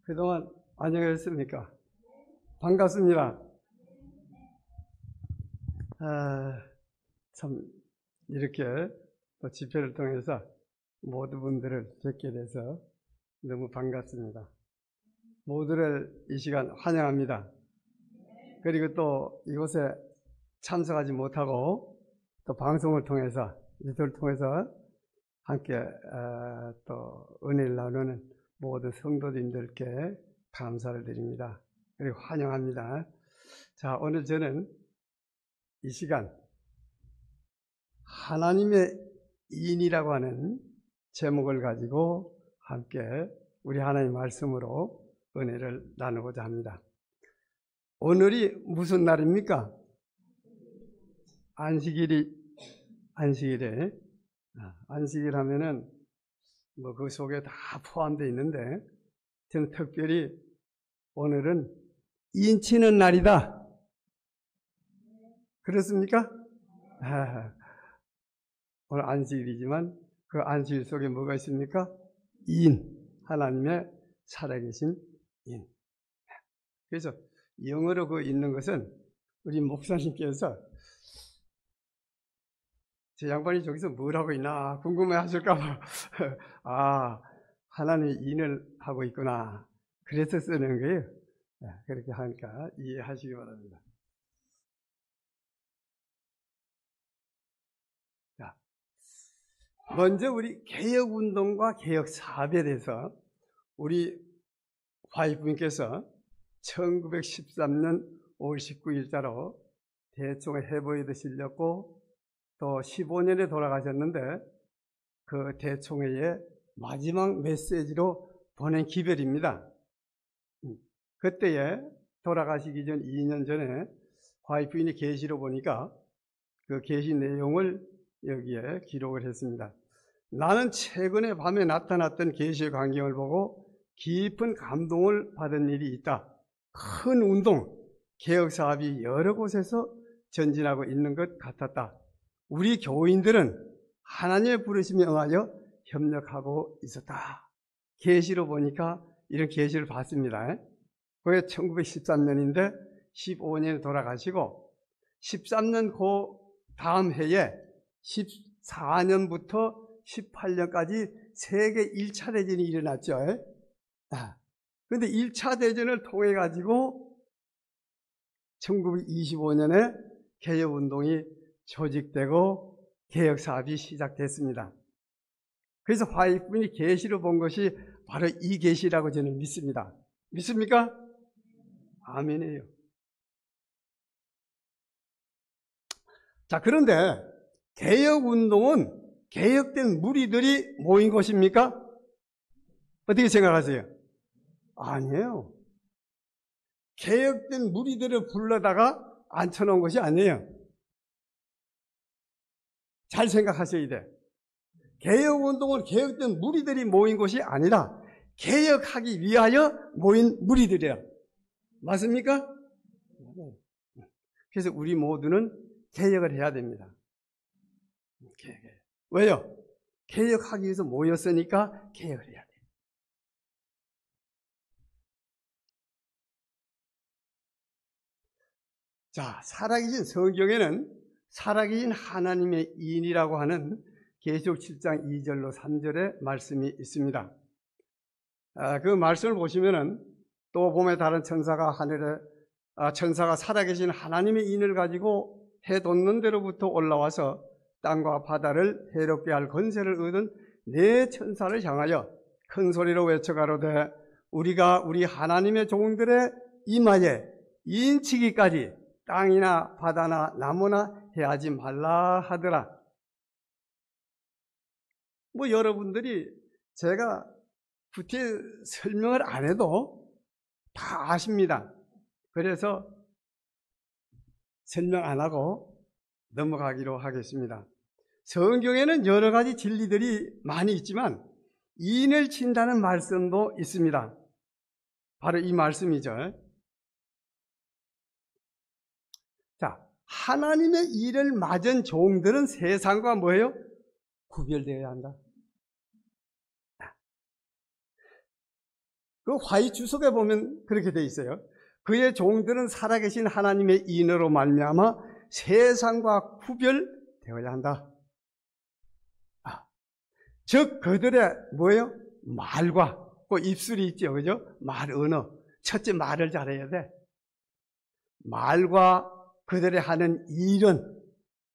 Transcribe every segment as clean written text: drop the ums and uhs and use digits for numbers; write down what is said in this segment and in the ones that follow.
그동안 안녕하셨습니까? 반갑습니다. 참 이렇게 또 집회를 통해서 모든 분들을 뵙게 돼서 너무 반갑습니다. 모두를 이 시간 환영합니다. 그리고 또 이곳에 참석하지 못하고 또 방송을 통해서 유튜브를 통해서 함께 또 은혜를 나누는 모든 성도님들께 감사를 드립니다. 그리고 환영합니다. 자, 오늘 저는 이 시간 하나님의 인이라고 하는 제목을 가지고 함께 우리 하나님 말씀으로 은혜를 나누고자 합니다. 오늘이 무슨 날입니까? 안식일에 안식일 하면은 뭐 그 속에 다 포함되어 있는데 저는 특별히 오늘은 인치는 날이다. 그렇습니까? 오늘 안식일이지만 그 안식일 속에 뭐가 있습니까? 하나님의 살아계신 인. 그래서 영어로 그 있는 것은 우리 목사님께서 제 양반이 저기서 뭘 하고 있나 궁금해 하실까봐 하나님의 인을 하고 있구나 그래서 쓰는 거예요. 그렇게 하니까 이해하시기 바랍니다. 자, 먼저 우리 개혁운동과 개혁사업에 대해서 우리 화이프님께서 1913년 5월 19일자로 대총회 해보에도 실렸고 또 15년에 돌아가셨는데 그 대총회의 마지막 메시지로 보낸 기별입니다. 그때에 돌아가시기 전 2년 전에 화이프인이 계시로 보니까 그 계시 내용을 여기에 기록을 했습니다. 나는 최근에 밤에 나타났던 계시의 광경을 보고 깊은 감동을 받은 일이 있다. 큰 운동, 개혁사업이 여러 곳에서 전진하고 있는 것 같았다. 우리 교인들은 하나님의 부르심에 응하여 협력하고 있었다. 계시로 보니까 이런 계시를 봤습니다. 그게 1913년인데 15년에 돌아가시고 13년 그 다음 해에 14년부터 18년까지 세계 1차 대전이 일어났죠. 그런데 1차 대전을 통해 가지고 1925년에 개혁운동이 조직되고 개혁사업이 시작됐습니다. 그래서 화이프분이 계시로 본 것이 바로 이 계시라고 저는 믿습니다. 믿습니까? 아멘이에요. 자, 그런데 개혁운동은 개혁된 무리들이 모인 것입니까? 어떻게 생각하세요? 아니에요. 개혁된 무리들을 불러다가 앉혀놓은 것이 아니에요. 잘 생각하셔야 돼. 개혁운동은 개혁된 무리들이 모인 것이 아니라 개혁하기 위하여 모인 무리들이에요. 맞습니까? 그래서 우리 모두는 개혁을 해야 됩니다. 왜요? 개혁하기 위해서 모였으니까 개혁을 해야 돼요. 자, 살아계신 성경에는 살아계신 하나님의 인이라고 하는 계시록 7장 2절로 3절의 말씀이 있습니다. 그 말씀을 보시면은 또 봄에 다른 천사가 천사가 살아계신 하나님의 인을 가지고 해 돋는 데로부터 올라와서 땅과 바다를 해롭게 할 권세를 얻은 네 천사를 향하여 큰 소리로 외쳐가로되 우리가 우리 하나님의 종들의 이마에 인치기까지 땅이나 바다나 나무나 해하지 말라 하더라. 뭐 여러분들이 제가 구태 설명을 안 해도 다 아십니다. 그래서 설명 안 하고 넘어가기로 하겠습니다. 성경에는 여러 가지 진리들이 많이 있지만 인을 친다는 말씀도 있습니다. 바로 이 말씀이죠. 자, 하나님의 일을 맞은 종들은 세상과 뭐예요? 구별되어야 한다. 그 화의 주석에 보면 그렇게 돼 있어요. 그의 종들은 살아계신 하나님의 인으로 말미암아 세상과 구별되어야 한다. 즉 그들의 뭐예요? 말과 그 입술이 있죠, 그죠? 말 언어. 첫째 말을 잘해야 돼. 말과 그들의 하는 일은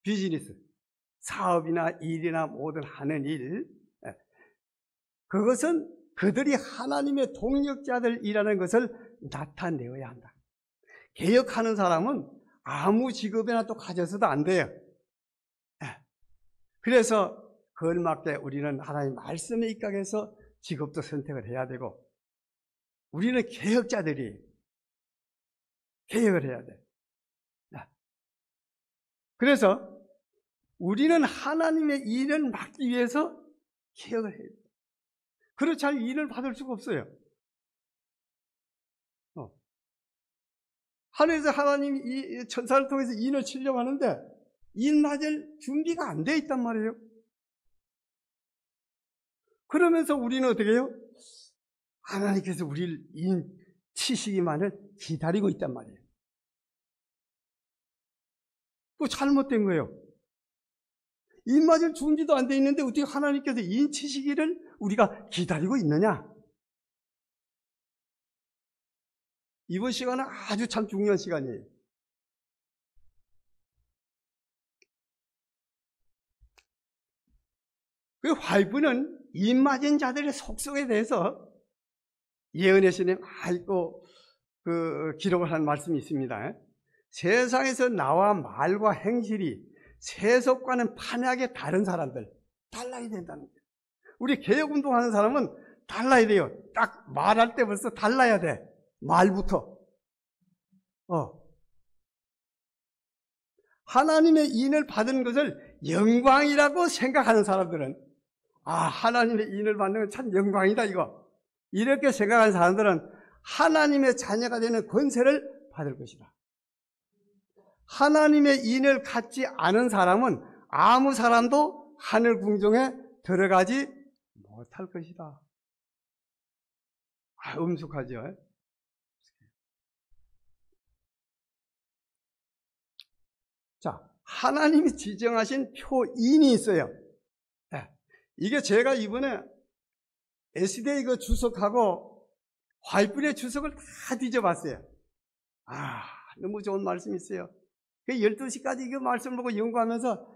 비즈니스, 사업이나 일이나 모든 하는 일, 그것은 그들이 하나님의 동력자들이라는 것을 나타내어야 한다. 개혁하는 사람은 아무 직업이나 또 가져서도 안 돼요. 그래서 걸맞게 우리는 하나님 말씀에 입각해서 직업도 선택을 해야 되고, 우리는 개혁자들이 개혁을 해야 돼. 그래서 우리는 하나님의 일을 맡기 위해서 개혁을 해야 돼. 그렇지 않으면 일을 받을 수가 없어요. 하늘에서 하나님이 이 천사를 통해서 인을 치려고 하는데 인 맞을 준비가 안 돼 있단 말이에요. 그러면서 우리는 어떻게 해요? 하나님께서 우리를 인 치시기만을 기다리고 있단 말이에요. 그거 잘못된 거예요. 인 맞을 준비도 안 돼 있는데 어떻게 하나님께서 인 치시기를 우리가 기다리고 있느냐? 이번 시간은 아주 참 중요한 시간이에요. 그 화이프는 인 맞은 자들의 속성에 대해서 예언의 신에 아이고 기록을 한 말씀이 있습니다. 세상에서 나와 말과 행실이 세속과는 판약에 다른 사람들, 달라야 된다는 거예요. 우리 개혁운동하는 사람은 달라야 돼요. 딱 말할 때 벌써 달라야 돼. 말부터. 하나님의 인을 받은 것을 영광이라고 생각하는 사람들은, 하나님의 인을 받는 건 참 영광이다 이거. 이렇게 생각하는 사람들은 하나님의 자녀가 되는 권세를 받을 것이다. 하나님의 인을 갖지 않은 사람은 아무 사람도 하늘 궁정에 들어가지 못할 것이다. 엄숙하죠? 자, 하나님이 지정하신 표인이 있어요. 이게 제가 이번에 SDA 그 주석하고 화이트의 주석을 다 뒤져봤어요. 너무 좋은 말씀이 있어요. 12시까지 이 말씀을 보고 연구하면서,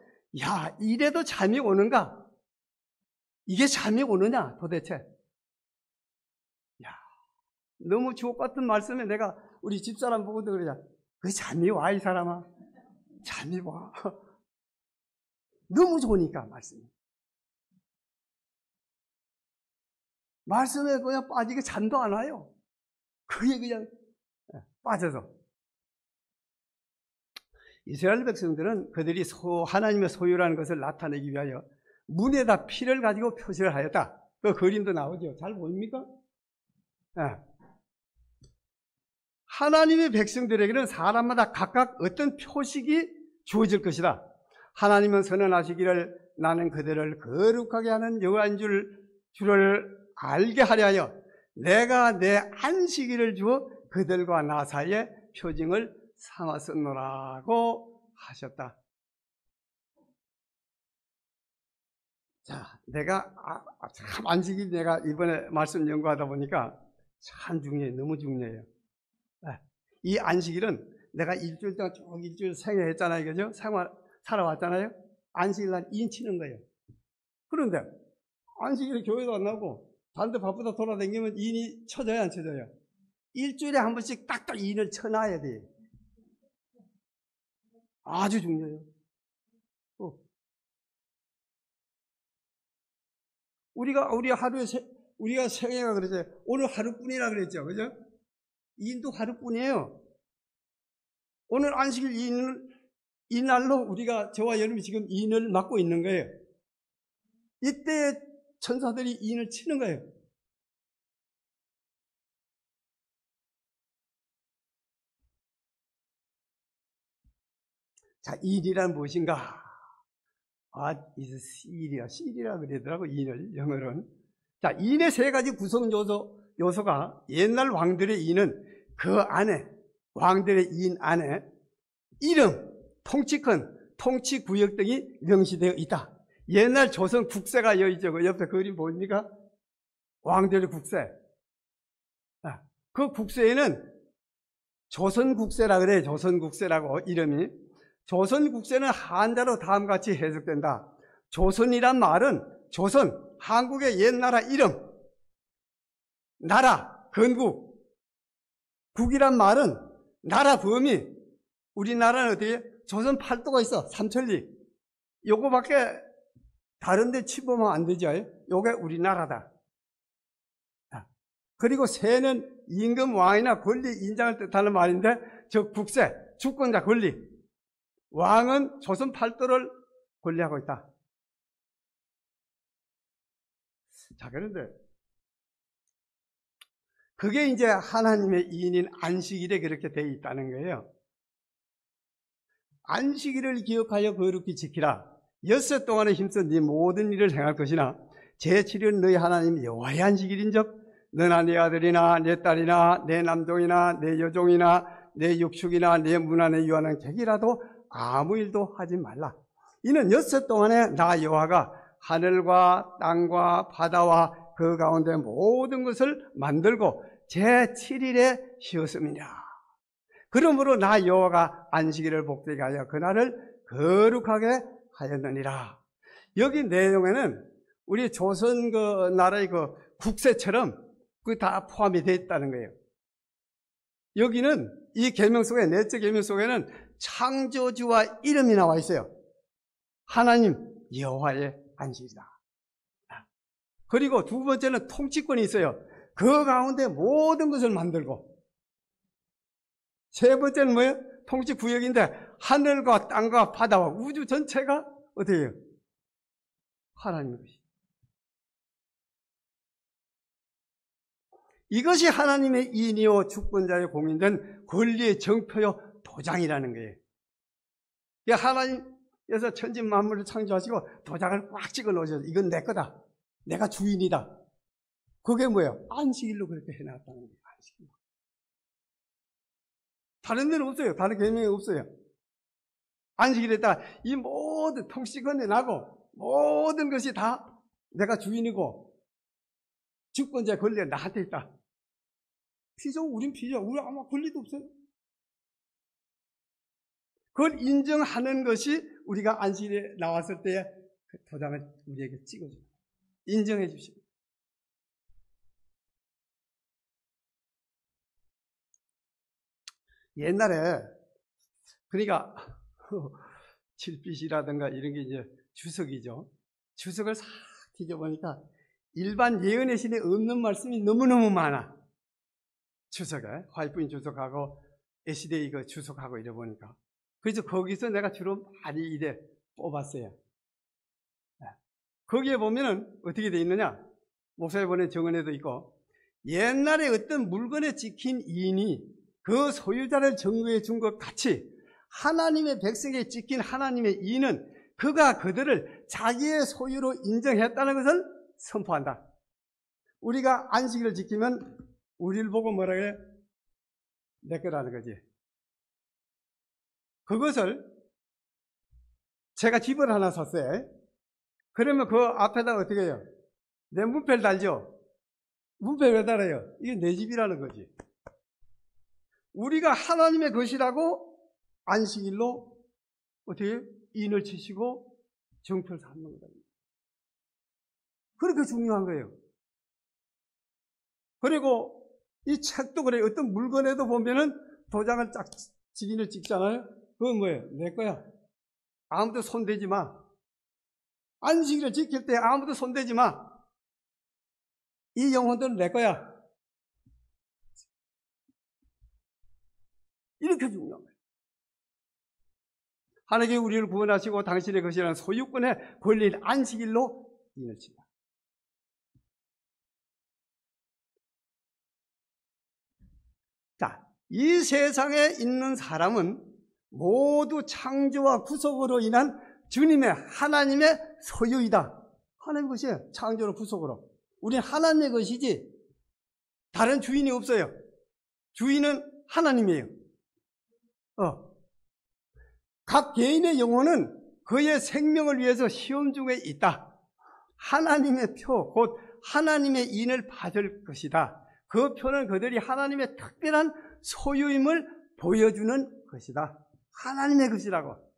이래도 잠이 오는가? 이게 잠이 오느냐, 도대체? 너무 주옥 같은 말씀에 내가 우리 집사람 보고도 그러자. 그 잠이 와, 이 사람아. 잠이 와. 너무 좋으니까, 말씀이. 말씀에 그냥 빠지게 잠도 안 와요. 그게 그냥 빠져서. 이스라엘 백성들은 그들이 하나님의 소유라는 것을 나타내기 위하여 문에다 피를 가지고 표시를 하였다. 그 그림도 나오죠. 잘 보입니까? 하나님의 백성들에게는 사람마다 각각 어떤 표식이 주어질 것이다. 하나님은 선언하시기를 나는 그들을 거룩하게 하는 여호와인 줄을 알게 하려 하여 내가 내 안식일을 주어 그들과 나 사이에 표징을 삼았었노라고 하셨다. 자, 내가 참 안식일 내가 이번에 말씀 연구하다 보니까 참 중요해요. 너무 중요해요. 이 안식일은 내가 일주일 동안 쭉 일주일 생활했잖아요. 그죠? 살아왔잖아요. 안식일날 인치는 거예요. 그런데 안식일에 교회도 안 나오고 다른 데 바쁘다 돌아다니면 인이 쳐져요, 안 쳐져요? 일주일에 한 번씩 딱딱 인을 쳐놔야 돼요. 아주 중요해요. 우리가 생애가 그러죠. 오늘 하루뿐이라 그랬죠. 그죠? 인도 하루뿐이에요. 오늘 안식일 이날로 우리가 저와 여러분이 지금 인을 맡고 있는 거예요. 이때 천사들이 인을 치는 거예요. 자, 인이란 무엇인가? is seal이라 그러더라고, 인을, 영어로는. 자, 인의 세 가지 구성 요소, 요소가 옛날 왕들의 이는 그 안에, 왕들의 인 안에 이름, 통치권, 통치구역 등이 명시되어 있다. 옛날 조선 국세가 여기 있죠. 그 옆에 그림 보입니까? 왕들의 국세. 그 국세에는 조선국세라 그래. 조선국세라고 이름이. 조선국세는 한자로 다음같이 해석된다. 조선이란 말은 조선, 한국의 옛나라 이름, 나라, 건국. 국이란 말은 나라 범위. 우리나라는 어떻게 조선 팔도가 있어. 삼천리. 요거밖에 다른데 치보면 안 되죠. 요게 우리나라다. 그리고 세는 임금, 왕이나 권리, 인장을 뜻하는 말인데 저 국세, 주권자, 권리. 왕은 조선 팔도를 권리하고 있다. 자, 그런데 그게 이제 하나님의 이인인 안식일에 그렇게 되어 있다는 거예요. 안식일을 기억하여 거룩히 지키라. 엿새 동안에 힘써 네 모든 일을 행할 것이나 제7일은 너희 하나님 여호와의 안식일인즉 너나 네 아들이나 내 딸이나 내 남종이나 내 여종이나 내 육축이나 내 문 안에 유하는 객이라도 아무 일도 하지 말라. 이는 엿새 동안에 나 여호와가 하늘과 땅과 바다와 그 가운데 모든 것을 만들고 제7일에 쉬었음이니라. 그러므로 나 여호와가 안식일을 복되게 하여 그날을 거룩하게 하였느니라. 여기 내용에는 우리 조선 그 나라의 그 국세처럼 그게 다 포함이 되어 있다는 거예요. 여기는 이 계명 속에, 넷째 계명 속에는 창조주와 이름이 나와 있어요. 하나님 여호와의 안식이다. 그리고 두 번째는 통치권이 있어요. 그 가운데 모든 것을 만들고. 세 번째는 뭐예요? 통치구역인데 하늘과 땅과 바다와 우주 전체가 어떻게 해요? 하나님의 것이다. 이것이 하나님의 인이요 주권자의 공인된 권리의 정표요 도장이라는 거예요. 하나님께서 천지 만물을 창조하시고 도장을 꽉 찍어 놓으셔서 이건 내 거다. 내가 주인이다. 그게 뭐예요? 안식일로 그렇게 해놨다는 거예요. 안식일로. 다른 데는 없어요. 다른 계명이 없어요. 안식일에다 이 모든 통치권이 나고 모든 것이 다 내가 주인이고 주권자의 권리가 나한테 있다. 피죠? 우린 피죠. 우리 아무 권리도 없어요. 그걸 인정하는 것이 우리가 안식일에 나왔을 때 그 도장을 우리에게 찍어줘요. 인정해 주시고. 옛날에 그러니까 칠빛이라든가 이런 게 이제 주석이죠. 주석을 싹 뒤져보니까 일반 예언의 신에 없는 말씀이 너무너무 많아. 주석에 화이트인 주석하고 에시데이 그 주석하고 이래 보니까 그래서 거기서 내가 주로 많이 이래 뽑았어요. 거기에 보면은 어떻게 돼 있느냐? 목사에 보낸 정언에도 있고 옛날에 어떤 물건에 찍힌 인이 그 소유자를 증거해 준 것 같이 하나님의 백성에 찍힌 하나님의 인은 그가 그들을 자기의 소유로 인정했다는 것을 선포한다. 우리가 안식일을 지키면 우리를 보고 뭐라 그래? 내 거라는 거지. 그것을 제가 집을 하나 샀어요. 그러면 그 앞에다 어떻게 해요? 내 문패를 달죠? 문패 왜 달아요? 이게 내 집이라는 거지. 우리가 하나님의 것이라고 안식일로 어떻게 인을 치시고 정표를 삼는 거다. 그렇게 중요한 거예요. 그리고 이 책도 그래요. 어떤 물건에도 보면은 도장을 쫙 직인을 찍잖아요. 그건 뭐예요? 내 거야. 아무도 손대지 마. 안식일을 지킬 때 아무도 손대지 마. 이 영혼들은 내 거야. 이렇게 중요한 거예요. 하나님께 우리를 구원하시고 당신의 것이라는 소유권의 권리인 안식일로 인을 친다. 자, 이 세상에 있는 사람은 모두 창조와 구속으로 인한 주님의 하나님의 소유이다. 하나님의 것이에요. 창조로 구속으로. 우리는 하나님의 것이지 다른 주인이 없어요. 주인은 하나님이에요. 각 개인의 영혼은 그의 생명을 위해서 시험 중에 있다. 하나님의 표, 곧 하나님의 인을 받을 것이다. 그 표는 그들이 하나님의 특별한 소유임을 보여주는 것이다. 하나님의 것이라고.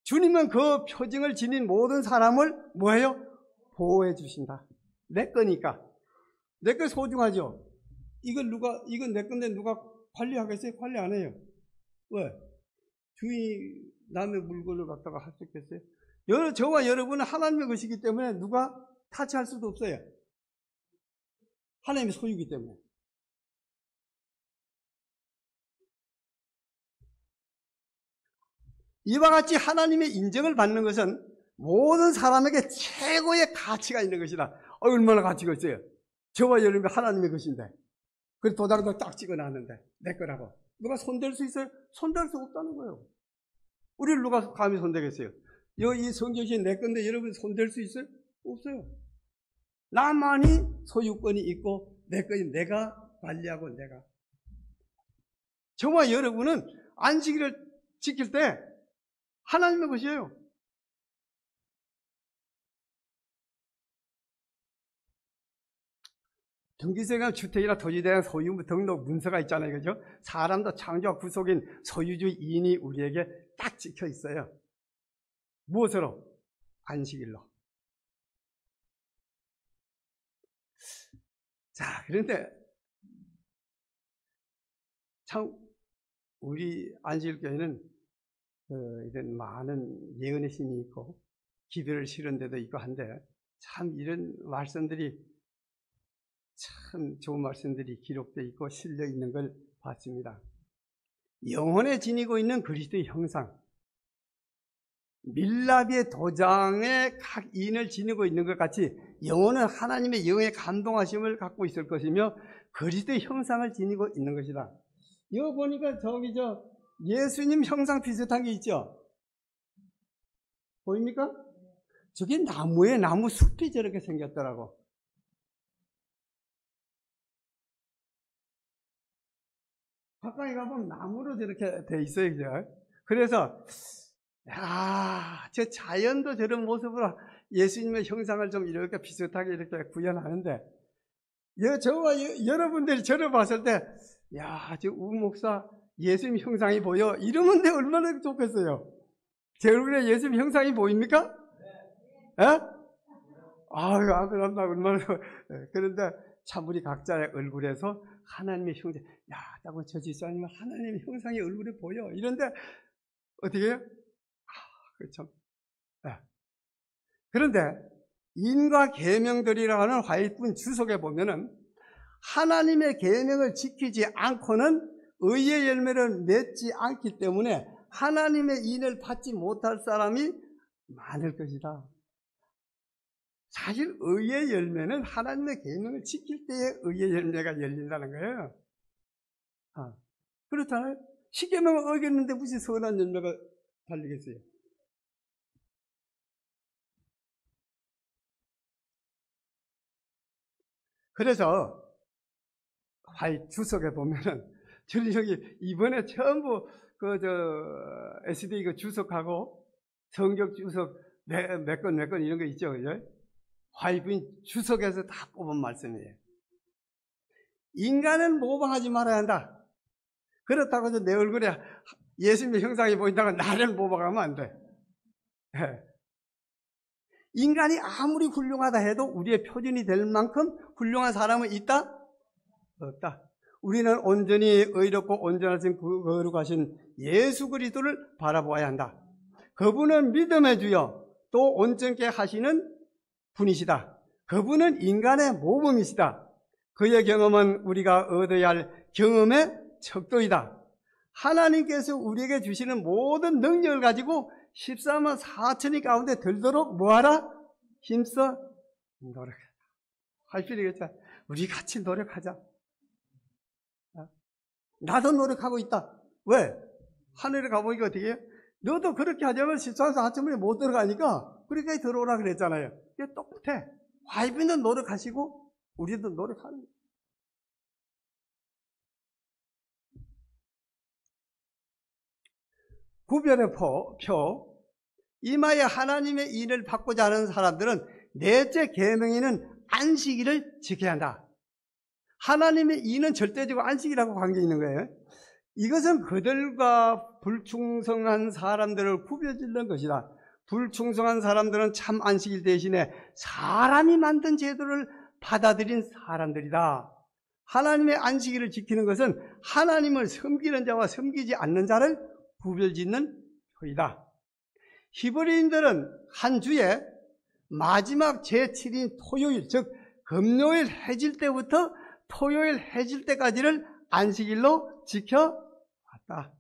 주님은 그 표징을 지닌 모든 사람을 뭐예요? 보호해 주신다. 내 거니까. 내 거 소중하죠? 이건 내 건데 누가 관리하겠어요? 관리 안 해요. 왜? 주인이 남의 물건을 갖다가 할 수 있겠어요? 저와 여러분은 하나님의 것이기 때문에 누가 타치할 수도 없어요. 하나님의 소유이기 때문에. 이와 같이 하나님의 인정을 받는 것은 모든 사람에게 최고의 가치가 있는 것이다. 얼마나 가치가 있어요? 저와 여러분이 하나님의 것인데. 그래서 도장도 딱 찍어놨는데 내 거라고. 누가 손댈 수 있어요? 손댈 수 없다는 거예요. 우리를 누가 감히 손대겠어요? 이 성경이 내 건데 여러분 손댈 수 있어요? 없어요. 나만이 소유권이 있고 내 거인 내가 관리하고 내가. 저와 여러분은 안식일을 지킬 때 하나님의 것이에요. 등기세가 주택이나 토지에 대한 소유 등록 문서가 있잖아요. 그죠? 사람도 창조와 구속인 소유주 이인이 우리에게 딱 찍혀 있어요. 무엇으로? 안식일로. 자, 그런데 참 우리 안식일교회는 이런 많은 예언의 신이 있고 기도를 실은 데도 있고 한데 참 이런 말씀들이 참 좋은 말씀들이 기록되어 있고 실려 있는 걸 봤습니다. 영혼에 지니고 있는 그리스도의 형상, 밀라비의 도장에 각 인을 지니고 있는 것 같이 영혼은 하나님의 영의 감동하심을 갖고 있을 것이며 그리스도의 형상을 지니고 있는 것이다. 이거 보니까 예수님 형상 비슷한 게 있죠? 보입니까? 저게 나무 숲이 저렇게 생겼더라고. 가까이 가보면 나무로 저렇게 돼 있어요. 그죠? 그래서 저 자연도 저런 모습으로 예수님의 형상을 좀 이렇게 비슷하게 이렇게 구현하는데 저와 여러분들이 저를 봤을 때 저 우 목사 예수님 형상이 보여 이러면 내 얼마나 좋겠어요. 제 얼굴에 예수님 형상이 보입니까? 예? 그럼 얼마나 그런데 참 우리 각자의 얼굴에서 하나님의 형상, 딱 저 집사님은 하나님의 형상이 얼굴에 보여. 이런데 어떻게 해요? 그렇죠. 그런데 인과 계명들이라고 하는 화이트분 주석에 보면은 하나님의 계명을 지키지 않고는 의의 열매를 맺지 않기 때문에 하나님의 인을 받지 못할 사람이 많을 것이다. 사실 의의 열매는 하나님의 계명을 지킬 때에 의의 열매가 열린다는 거예요. 그렇잖아요. 십계명을 어겼는데 무슨 선한 열매가 달리겠어요? 그래서 주석에 보면은 저는 이번에 전부 SD 주석하고 성경 주석 몇 건 이런 거 있죠, 그죠? 화이트인 주석에서 다 뽑은 말씀이에요. 인간은 모방하지 말아야 한다. 그렇다고 해서 내 얼굴에 예수님의 형상이 보인다고 나를 모방하면 안 돼. 인간이 아무리 훌륭하다 해도 우리의 표준이 될 만큼 훌륭한 사람은 있다? 없다. 우리는 온전히 의롭고 온전하신 거룩하신 예수 그리스도를 바라보아야 한다. 그분은 믿음의 주여 또 온전케 하시는 분이시다. 그분은 인간의 모범이시다. 그의 경험은 우리가 얻어야 할 경험의 척도이다. 하나님께서 우리에게 주시는 모든 능력을 가지고 14만 4천이 가운데 들도록 뭐하라? 힘써 노력하자. 할 필요 있다. 우리 같이 노력하자. 나도 노력하고 있다. 왜? 하늘에 가보니까 어떻게 해요? 너도 그렇게 하자면 14만 4천이 못 들어가니까 그렇게 들어오라 그랬잖아요. 이게 똑같아. 와이프도 노력하시고 우리도 노력하는 거예요. 구별의 표. 이마에 하나님의 인을 받고자 하는 사람들은 넷째 계명에는 안식일을 지켜야 한다. 하나님의 인은 절대적으로 안식일하고 관계 있는 거예요. 이것은 그들과 불충성한 사람들을 구별짓는 것이다. 불충성한 사람들은 참 안식일 대신에 사람이 만든 제도를 받아들인 사람들이다. 하나님의 안식일을 지키는 것은 하나님을 섬기는 자와 섬기지 않는 자를 구별짓는 표이다. 히브리인들은 한 주에 마지막 제7인 토요일, 즉 금요일 해질 때부터 토요일 해질 때까지를 안식일로 지켜왔다.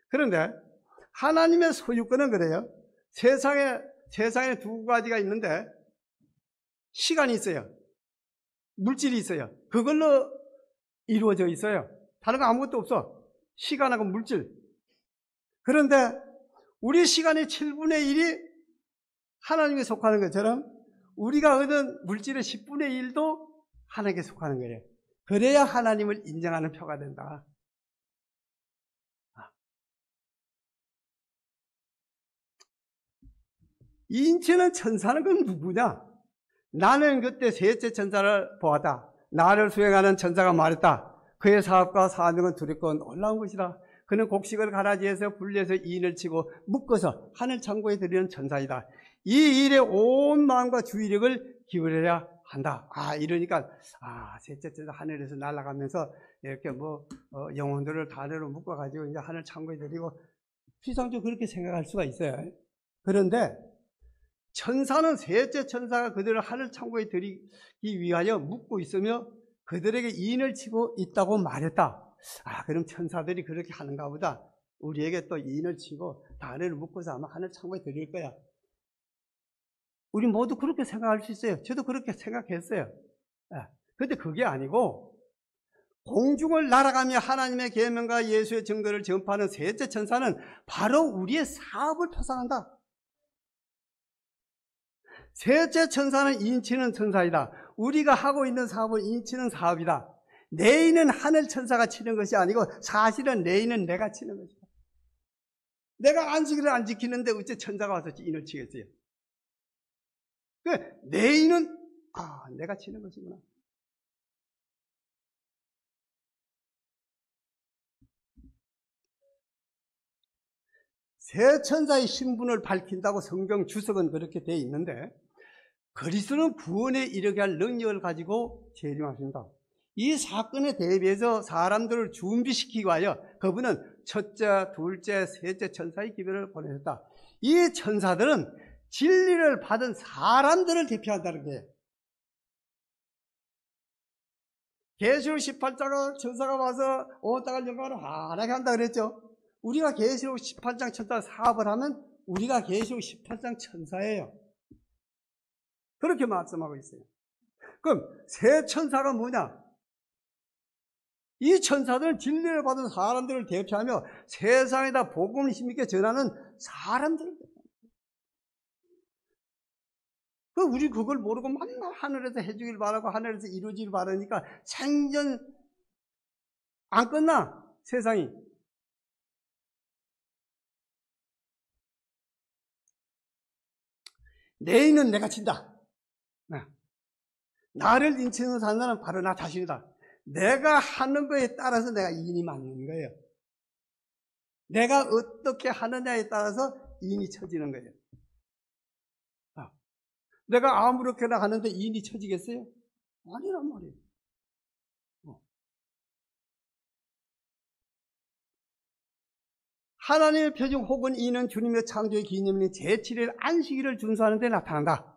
그런데 하나님의 소유권은 그래요. 세상에 두 가지가 있는데 시간이 있어요. 물질이 있어요. 그걸로 이루어져 있어요. 다른 거 아무것도 없어. 시간하고 물질. 그런데 우리 시간의 7분의 1이 하나님에 속하는 것처럼 우리가 얻은 물질의 10분의 1도 하나님께 속하는 거예요. 그래야 하나님을 인정하는 표가 된다. 인체는 천사는 그건 누구냐? 나는 그때 셋째 천사를 보았다. 나를 수행하는 천사가 말했다. 그의 사업과 사명은 두렵고 놀라운 것이다. 그는 곡식을 가라지에서 분리해서 이인을 치고 묶어서 하늘 창고에 들이는 천사이다. 이 일에 온 마음과 주의력을 기울여야 한다. 이러니까 셋째 천사 하늘에서 날아가면서 이렇게 영혼들을 다리로 묶어가지고 이제 하늘 창고에 들이고 피상적으로 그렇게 생각할 수가 있어요. 그런데 천사는 셋째 천사가 그들을 하늘 창고에 들이기 위하여 묶고 있으며 그들에게 이인을 치고 있다고 말했다. 그럼 천사들이 그렇게 하는가 보다. 우리에게 또 이인을 치고 다리를 묶어서 아마 하늘 창고에 들일 거야. 우리 모두 그렇게 생각할 수 있어요. 저도 그렇게 생각했어요. 그런데 그게 아니고 공중을 날아가며 하나님의 계명과 예수의 증거를 전파하는 셋째 천사는 바로 우리의 사업을 표상한다. 셋째 천사는 인치는 천사이다. 우리가 하고 있는 사업은 인치는 사업이다. 내 인은 하늘 천사가 치는 것이 아니고 사실은 내 인은 내가 치는 것이다. 내가 안식일을 안 지키는데 어째 천사가 와서 인을 치겠어요? 내 인은 내가 치는 것이구나. 새 천사의 신분을 밝힌다고 성경 주석은 그렇게 되어 있는데 그리스도는 구원에 이르게 할 능력을 가지고 재림하신다. 이 사건에 대비해서 사람들을 준비시키기 위하여 그분은 첫째, 둘째, 셋째 천사의 기별을 보내셨다. 이 천사들은 진리를 받은 사람들을 대표한다는 거예요. 계시록 18장은 천사가 와서 온 땅을 영광으로 환하게 한다 그랬죠. 우리가 계시록 18장 천사 사업을 하면 우리가 계시록 18장 천사예요. 그렇게 말씀하고 있어요. 그럼 새 천사가 뭐냐? 이 천사들은 진리를 받은 사람들을 대표하며 세상에다 복음을 힘있게 전하는 사람들을 대표합니다. 우리 그걸 모르고 맨날 하늘에서 해주길 바라고 하늘에서 이루어지길 바라니까 생전 안 끝나 세상이. 내 인은 내가 친다. 나를 인치는 사람은 바로 나 자신이다. 내가 하는 거에 따라서 내가 인이 맞는 거예요. 내가 어떻게 하느냐에 따라서 인이 쳐지는 거예요. 내가 아무렇게나 하는데 인이 쳐지겠어요? 아니란 말이에요. 하나님의 표징 혹은 인은 주님의 창조의 기념일인 제7일 안식일을 준수하는 데 나타난다.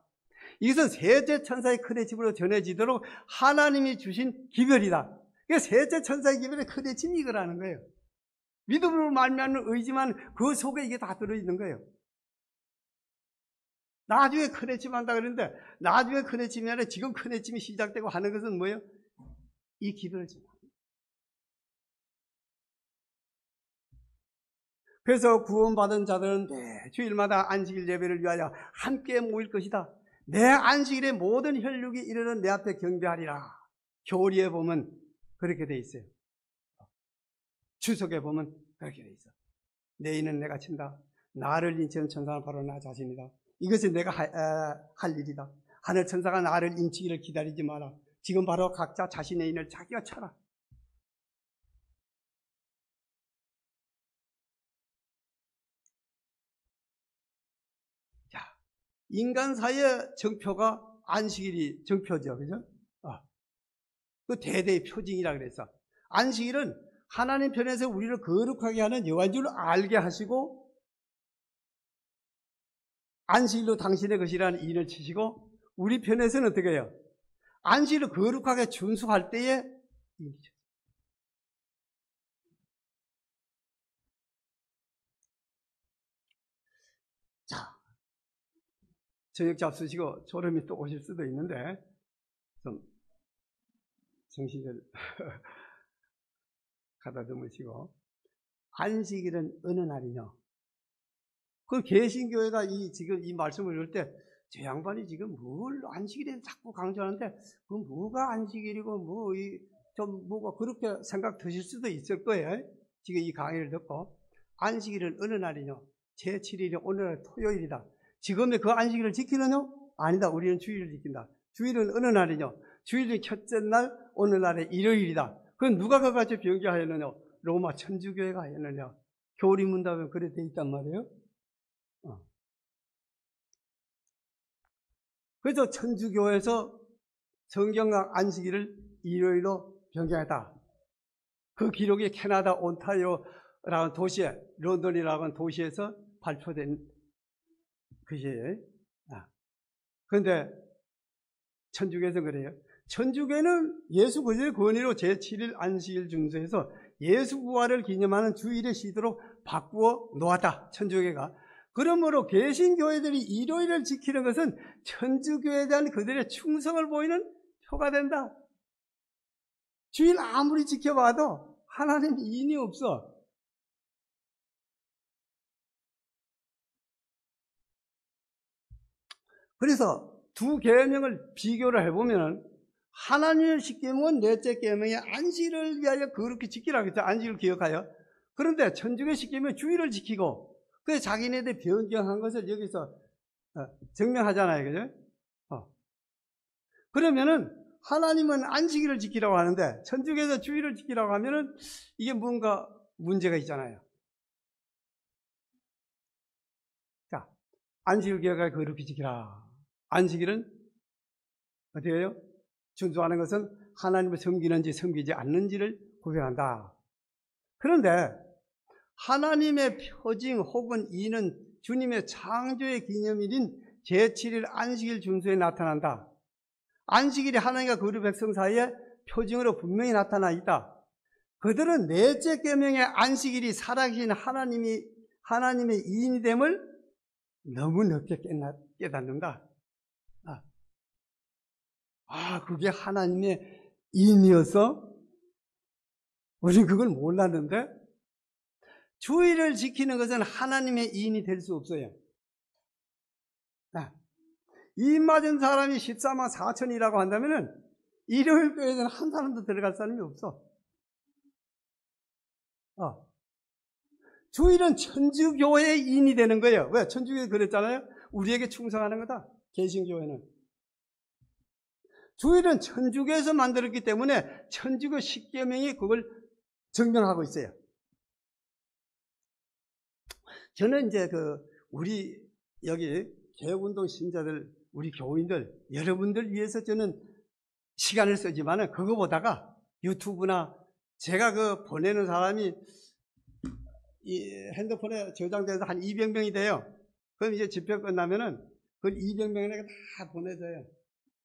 이것은 셋째 천사의 크레침으로 전해지도록 하나님이 주신 기별이다. 셋째 천사의 기별의 크레침이 이거라는 거예요. 믿음으로 말미암는 의지만 그 속에 이게 다 들어있는 거예요. 나중에 크레침 한다 그러는데 나중에 크레침이 아니라 지금 크레침이 시작되고 하는 것은 뭐예요? 이 기별을 준다. 그래서 구원받은 자들은 매 주일마다 안식일 예배를 위하여 함께 모일 것이다. 내 안식일에 모든 혈육이 이르는 내 앞에 경배하리라. 교리에 보면 그렇게 돼 있어요. 주석에 보면 그렇게 돼 있어. 내 인은 내가 친다. 나를 인치는 천사는 바로 나 자신이다. 이것이 내가 할 일이다. 하늘 천사가 나를 인치기를 기다리지 마라. 지금 바로 각자 자신의 인을 자기가 쳐라. 자, 인간 사이의 정표가 안식일이 정표죠. 그죠? 그 대대의 표징이라 그랬어. 안식일은 하나님 편에서 우리를 거룩하게 하는 여호와인 줄 알게 하시고, 안식일로 당신의 것이라는 인을 치시고, 우리 편에서는 어떻게 해요? 안식일을 거룩하게 준수할 때에 인이죠. 자, 저녁 잡수시고 졸음이 또 오실 수도 있는데 좀 정신을 가다듬으시고, 안식일은 어느 날이냐? 그 개신교회가 지금 이 말씀을 들을 때, 저 양반이 지금 뭘 안식일에 자꾸 강조하는데, 그 뭐가 안식일이고, 뭐가 그렇게 생각 드실 수도 있을 거예요. 지금 이 강의를 듣고. 안식일은 어느 날이냐? 제7일이 오늘 토요일이다. 지금의 그 안식일을 지키느냐? 아니다. 우리는 주일을 지킨다. 주일은 어느 날이냐? 주일은 첫째 날, 오늘날의 일요일이다. 그건 누가 그같이 변경하였느냐? 로마 천주교회가 하였느냐? 교리문답에 그래 돼 있단 말이에요. 그래서 천주교에서 성경학 안식일을 일요일로 변경했다. 그 기록이 캐나다 온타리오라는 도시에, 런던이라는 도시에서 발표된 것이에요. 그런데 천주교에서 그래요. 천주교는 예수 그리스도의 권위로 제7일 안식일 준수해서 예수 부활을 기념하는 주일의 시도로 바꾸어 놓았다. 천주교가. 그러므로 개신교회들이 일요일을 지키는 것은 천주교에 대한 그들의 충성을 보이는 표가 된다. 주일 아무리 지켜봐도 하나님 인이 없어. 그래서 두 계명을 비교를 해보면, 하나님의 십계명은 넷째 계명의 안식일을 위하여 거룩히 지키라고 했죠. 안식일을 기억하여. 그런데 천주교 십계명은 주일을 지키고, 그래서 자기네들 변경한 것을 여기서 증명하잖아요. 그죠? 그러면은 하나님은 안식일을 지키라고 하는데 천주교에서 주일을 지키라고 하면은 이게 뭔가 문제가 있잖아요. 자, 안식일 기억하여 거룩히 지키라. 안식일은 어떻게 해요? 준수하는 것은 하나님을 섬기는지 섬기지 않는지를 구별한다. 그런데 하나님의 표징 혹은 이는 주님의 창조의 기념일인 제7일 안식일 준수에 나타난다. 안식일이 하나님과 그리 백성 사이에 표징으로 분명히 나타나 있다. 그들은 넷째 계명의 안식일이 살아계신 하나님의 이인이 됨을 너무 늦게 깨닫는다. 그게 하나님의 이인이었어? 우린 그걸 몰랐는데? 주일을 지키는 것은 하나님의 이인이 될 수 없어요. 이인 맞은 사람이 14만 4천이라고 한다면은 일요일 교회에는 한 사람도 들어갈 사람이 없어. 주일은 천주교회의 이인이 되는 거예요. 왜? 천주교회 그랬잖아요. 우리에게 충성하는 거다. 개신교회는. 주일은 천주교에서 만들었기 때문에 천주교 십계명이 그걸 증명하고 있어요. 저는 이제 우리 여기 개혁운동 신자들, 우리 교인들, 여러분들 위해서 저는 시간을 쓰지만은 그거 보다가 유튜브나 제가 보내는 사람이 이 핸드폰에 저장돼서 한 200명이 돼요. 그럼 이제 집회 끝나면은 그걸 200명에게 다 보내줘요.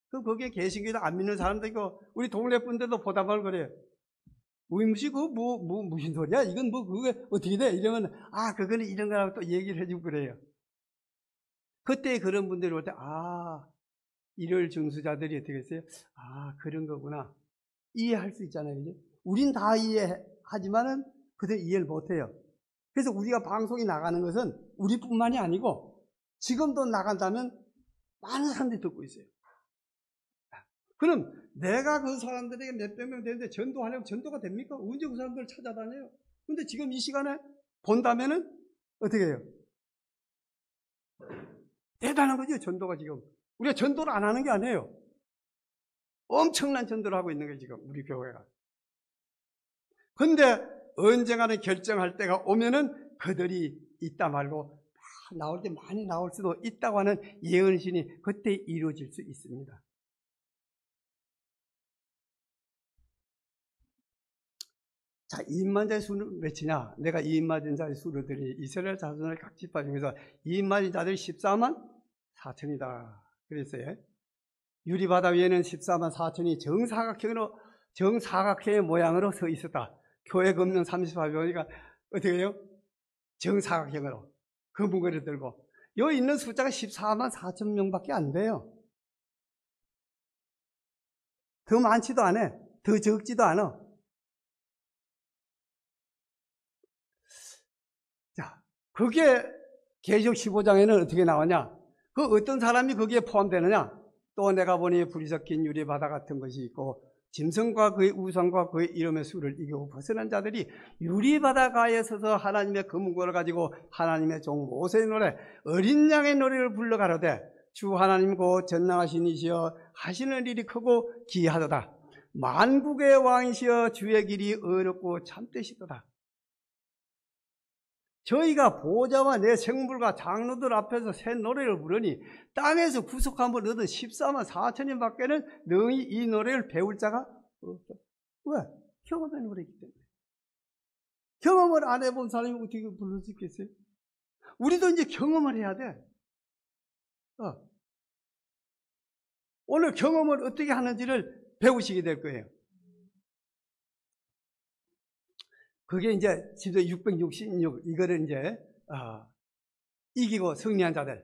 그럼 거기에 개신교도 안 믿는 사람도 있고, 우리 동네 분들도 보답을 그래요. 무시 무슨 소리야? 이건 그게 어떻게 돼? 이러면, 그거는 이런 거라고 또 얘기를 해주고 그래요. 그때 그런 분들이 올 때, 일요일 중수자들이 어떻게 했어요? 그런 거구나. 이해할 수 있잖아요. 그죠? 우린 다 이해하지만은 그들 이해를 못 해요. 그래서 우리가 방송이 나가는 것은 우리뿐만이 아니고 지금도 나간다면 많은 사람들이 듣고 있어요. 그럼 내가 그 사람들에게 몇백 명 되는데 전도하려면 전도가 됩니까? 언제 그 사람들을 찾아다녀요? 근데 지금 이 시간에 본다면은 어떻게 해요? 대단한 거죠, 전도가 지금. 우리가 전도를 안 하는 게 아니에요. 엄청난 전도를 하고 있는 거예요, 지금 우리 교회가. 근데 언젠가는 결정할 때가 오면은 그들이 있다 말고 나올 때 많이 나올 수도 있다고 하는 예언신이 그때 이루어질 수 있습니다. 자, 이인 자의 수는 몇이냐? 내가 이인 맞은 자의 수를 들이 이스라엘 자손의 각 지파 중에서 이인 맞은 자들이 14만 4천이다. 그랬어요. 유리바다 위에는 14만 4천이 정사각형의 모양으로 서 있었다. 교회 금년 38명이니까 어떻게 해요? 정사각형으로 그 무게를 들고 여기 있는 숫자가 14만 4천 명밖에 안 돼요. 더 많지도 않아. 더 적지도 않아. 자, 그게 계시록 15장에는 어떻게 나오냐? 그 어떤 사람이 거기에 포함되느냐? 또 내가 보니 불이 섞인 유리바다 같은 것이 있고 짐승과 그의 우상과 그의 이름의 수를 이기고 벗어난 자들이 유리바다가에 서서 하나님의 금은고를 가지고 하나님의 종 모세의 노래 어린 양의 노래를 불러 가로되 주 하나님 곧 전능하신 이시여 하시는 일이 크고 기이하도다. 만국의 왕이시여 주의 길이 어렵고 참되시도다. 저희가 보좌와 내 생물과 장로들 앞에서 새 노래를 부르니 땅에서 구속함을 얻은 14만 4천인 밖에는 능히 이 노래를 배울 자가 없다. 왜? 경험의 노래이기 때문에. 경험을 안 해본 사람이 어떻게 부를 수 있겠어요? 우리도 이제 경험을 해야 돼. 오늘 경험을 어떻게 하는지를 배우시게 될 거예요. 그게 이제 666 이거를 이제 이기고 승리한 자들,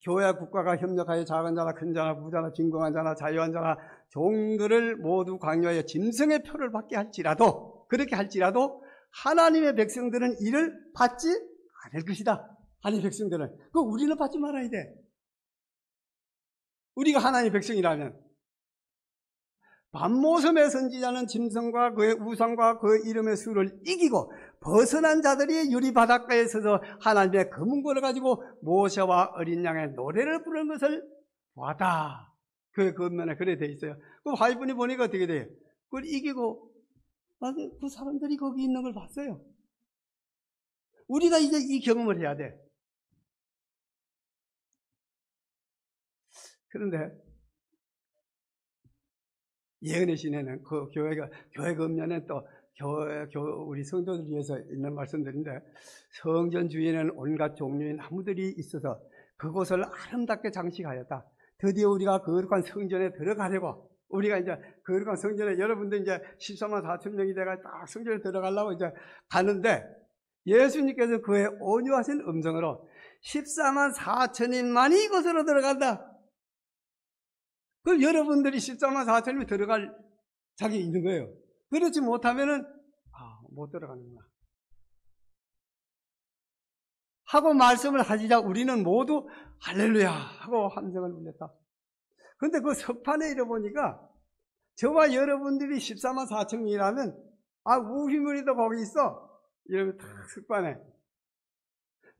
교회와 국가가 협력하여 작은 자나 큰 자나 부자나 빈곤한 자나 자유한 자나 종들을 모두 강요하여 짐승의 표를 받게 할지라도 그렇게 할지라도 하나님의 백성들은 이를 받지 않을 것이다. 하나님의 백성들은 우리는 받지 말아야 돼. 우리가 하나님의 백성이라면 밤모섬의 선지자는 짐승과 그의 우상과 그의 이름의 수를 이기고 벗어난 자들이 유리바닷가에 서서 하나님의 금은고를 가지고 모세와 어린 양의 노래를 부르는 것을 보았다. 그 겉면에 그래 돼 있어요. 그 화이분이 보니까 어떻게 돼요? 그걸 이기고 그 사람들이 거기 있는 걸 봤어요. 우리가 이제 이 경험을 해야 돼. 그런데 예언의 시내는 그 교회 겉면에 또 우리 성도들 위해서 있는 말씀들인데 성전 주위에는 온갖 종류의 나무들이 있어서 그곳을 아름답게 장식하였다. 드디어 우리가 거룩한 성전에 들어가려고 우리가 이제 거룩한 성전에 여러분들 이제 14만 4천 명이 돼가 딱 성전에 들어가려고 이제 가는데 예수님께서 그의 온유하신 음성으로 14만 4천인만이 이곳으로 들어간다. 그럼 여러분들이 14만 4천이면 들어갈 자격이 있는 거예요. 그렇지 못하면은 못 들어가는구나 하고 말씀을 하시자 우리는 모두 할렐루야 하고 함성을 울렸다. 그런데 그 석판에 이르보니까 저와 여러분들이 14만 4천이라면 우리 무리도 거기 있어. 이러면 딱 석판에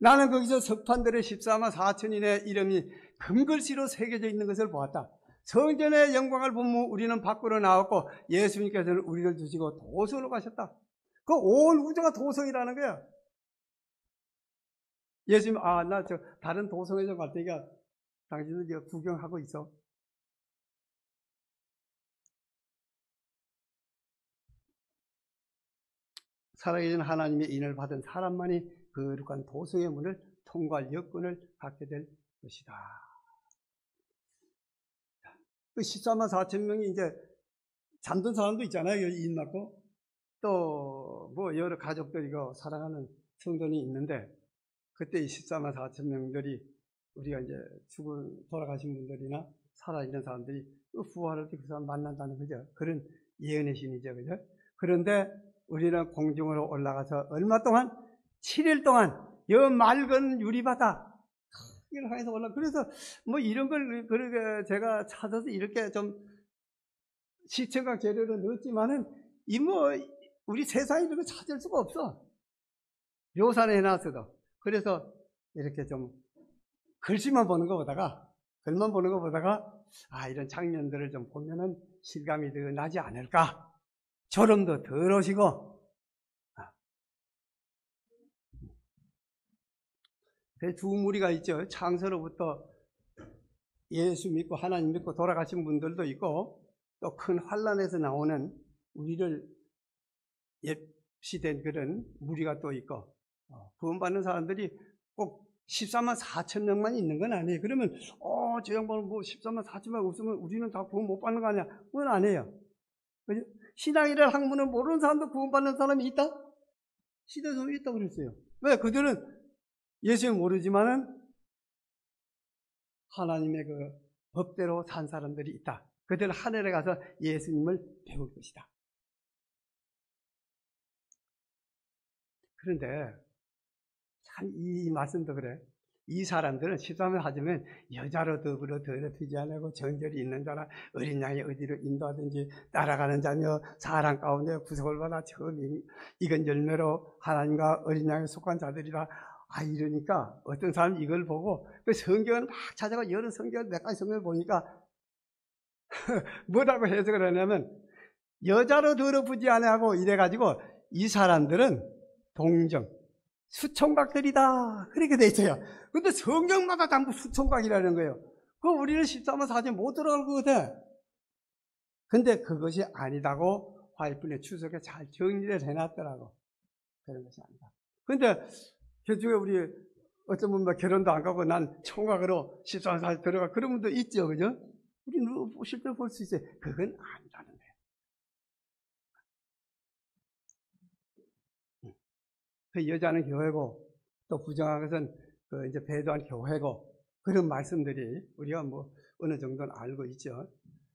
나는 거기서 석판들의 14만 4천인의 이름이 금글씨로 새겨져 있는 것을 보았다. 성전의 영광을 보면 우리는 밖으로 나왔고 예수님께서는 우리를 두시고 도성으로 가셨다. 그 온 우주가 도성이라는 거야. 예수님 나 다른 도성에 좀 갈 테니까 당신은 이거 구경하고 있어. 살아계신 하나님의 인을 받은 사람만이 거룩한 도성의 문을 통과할 여건을 갖게 될 것이다. 그 14만 4천 명이 이제 잠든 사람도 있잖아요. 인 맞고. 또, 여러 가족들이고 사랑하는 성도이 있는데, 그때 이 14만 4천 명들이 우리가 이제 돌아가신 분들이나 살아있는 사람들이 부활할 때 그 사람 만난다는 거죠. 그런 예언의 신이죠. 그죠? 그런데 우리는 공중으로 올라가서 얼마 동안? 7일 동안 여 맑은 유리바다 이걸 향해서 올라. 그래서 뭐 이런 걸 그렇게 제가 찾아서 이렇게 좀 시청각 재료를 넣었지만은 이 뭐 우리 세상에 이런 거 찾을 수가 없어. 묘사를 해놨어도. 그래서 이렇게 좀 글씨만 보는 것보다가 글만 보는 것보다가 이런 장면들을 좀 보면은 실감이 더 나지 않을까. 졸음도 덜 오시고. 두 무리가 있죠. 창세로부터 예수 믿고 하나님 믿고 돌아가신 분들도 있고 또 큰 환난에서 나오는 우리를 예시된 그런 무리가 또 있고 구원받는 사람들이 꼭 14만 4천 명만 있는 건 아니에요. 그러면 저 양반은 뭐 14만 4천 명 없으면 우리는 다 구원 못 받는 거 아니야? 그건 아니에요. 신앙이라는 학문을 모르는 사람도 구원받는 사람이 있다? 시대에서 있다고 그랬어요. 왜? 그들은 예수를 모르지만은 하나님의 그 법대로 산 사람들이 있다. 그들은 하늘에 가서 예수님을 배울 것이다. 그런데 참 이 말씀도 그래. 이 사람들은 13을 하자면 여자로 더불어 더럽히지 않고 정절이 있는 자라 어린 양이 어디로 인도하든지 따라가는 자며 사랑 가운데 구속을 받아 처음 익은 열매로 하나님과 어린 양에 속한 자들이라. 이러니까 어떤 사람이 이걸 보고 그 성경을 막 찾아가 여러 성경을 몇 가지 성경을 보니까 뭐라고 해석을 하냐면 여자로 더럽히지 않고 이래가지고 이 사람들은 동정 수총각들이다 그렇게 돼 있어요. 근데 성경마다 전부 수총각이라는 거예요. 그거 우리는 13만 4천 못 들어갈 것 같아. 근데 그것이 아니다고 화이픈의 추석에 잘 정리를 해놨더라고. 그런 것이 아니다. 근데 저쪽에 우리 어떤 분만 결혼도 안 가고 난 총각으로 13만 4천 들어가 그런 분도 있죠. 그죠? 우리는 실제로 볼 수 있어요. 그건 아니라는 거예요. 그 여자는 교회고 또 부정한 것은 그 이제 배도한 교회고 그런 말씀들이 우리가 뭐 어느 정도는 알고 있죠.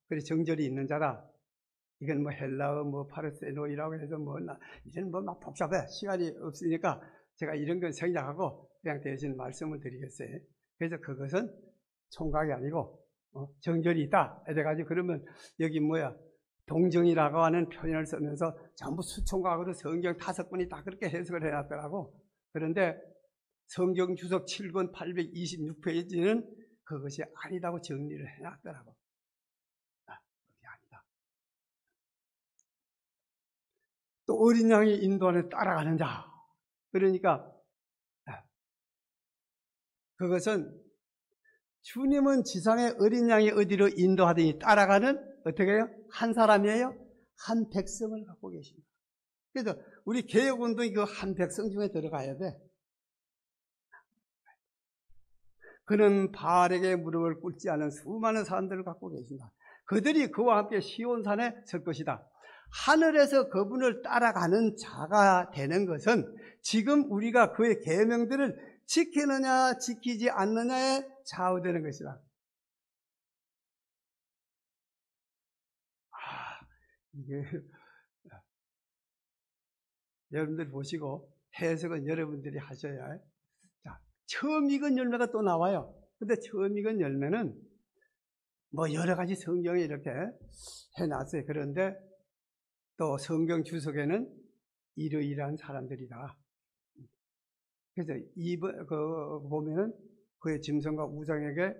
그래서 정절이 있는 자라 이건 뭐 헬라어 뭐 파르세노이라고 해서 뭐 이제는 뭐 막 복잡해 시간이 없으니까 제가 이런 건 생략하고 그냥 대신 말씀을 드리겠어요. 그래서 그것은 총각이 아니고 정절이 있다 이래가지고 그러면 여기 동정이라고 하는 표현을 쓰면서 전부 수총각으로 성경 5권이 다 그렇게 해석을 해놨더라고. 그런데 성경 주석 7권 826페이지는 그것이 아니다고 정리를 해놨더라고. 그게 아니다. 또 어린 양이 인도하는 따라가는 자. 그러니까 그것은 주님은 지상의 어린 양이 어디로 인도하더니 따라가는 어떻게 해요? 한 사람이에요? 한 백성을 갖고 계십니다. 그래서 우리 개혁운동이 그 한 백성 중에 들어가야 돼. 그는 바알에게 무릎을 꿇지 않은 수많은 사람들을 갖고 계신다. 그들이 그와 함께 시온산에 설 것이다. 하늘에서 그분을 따라가는 자가 되는 것은 지금 우리가 그의 계명들을 지키느냐 지키지 않느냐에 좌우되는 것이다. 이게 여러분들 보시고 해석은 여러분들이 하셔야 해요. 자, 처음 익은 열매가 또 나와요. 근데 처음 익은 열매는 뭐 여러 가지 성경에 이렇게 해놨어요. 그런데 또 성경 주석에는 이러이러한 사람들이다. 그래서 보면은 그의 짐승과 우상에게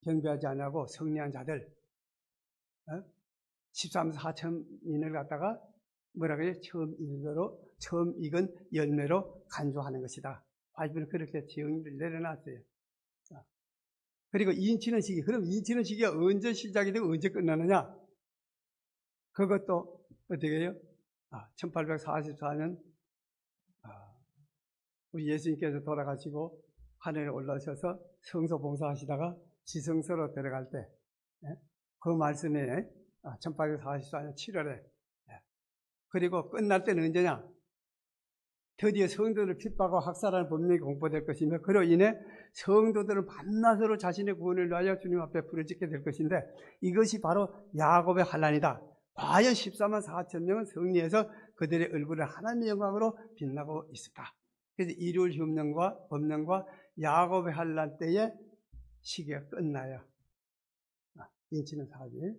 경배하지 않냐고 성리한 자들 13만 4천인을 갖다가 뭐라고 해요? 처음 익은 열매로 간주하는 것이다. 바이블은 그렇게 정의를 내려놨어요. 그리고 인치는 시기. 그럼 인치는 시기가 언제 시작이 되고 언제 끝나느냐? 그것도 어떻게 해요? 1844년 우리 예수님께서 돌아가시고 하늘에 올라오셔서 성소 봉사하시다가 지성소로 들어갈 때 그 말씀에 1844년 7월에 그리고 끝날 때는 언제냐? 드디어 성도들을 핍박하고 학살하는 법령이 공포될 것이며 그로 인해 성도들은 밤낮으로 자신의 구원을 위하여 주님 앞에 부르짖게 될 것인데 이것이 바로 야곱의 환난이다. 과연 14만 4천 명은 승리해서 그들의 얼굴을 하나님의 영광으로 빛나고 있었다. 그래서 일요일 흉년과 법년과 야곱의 환난 때에 시기가 끝나요. 인치는 4일.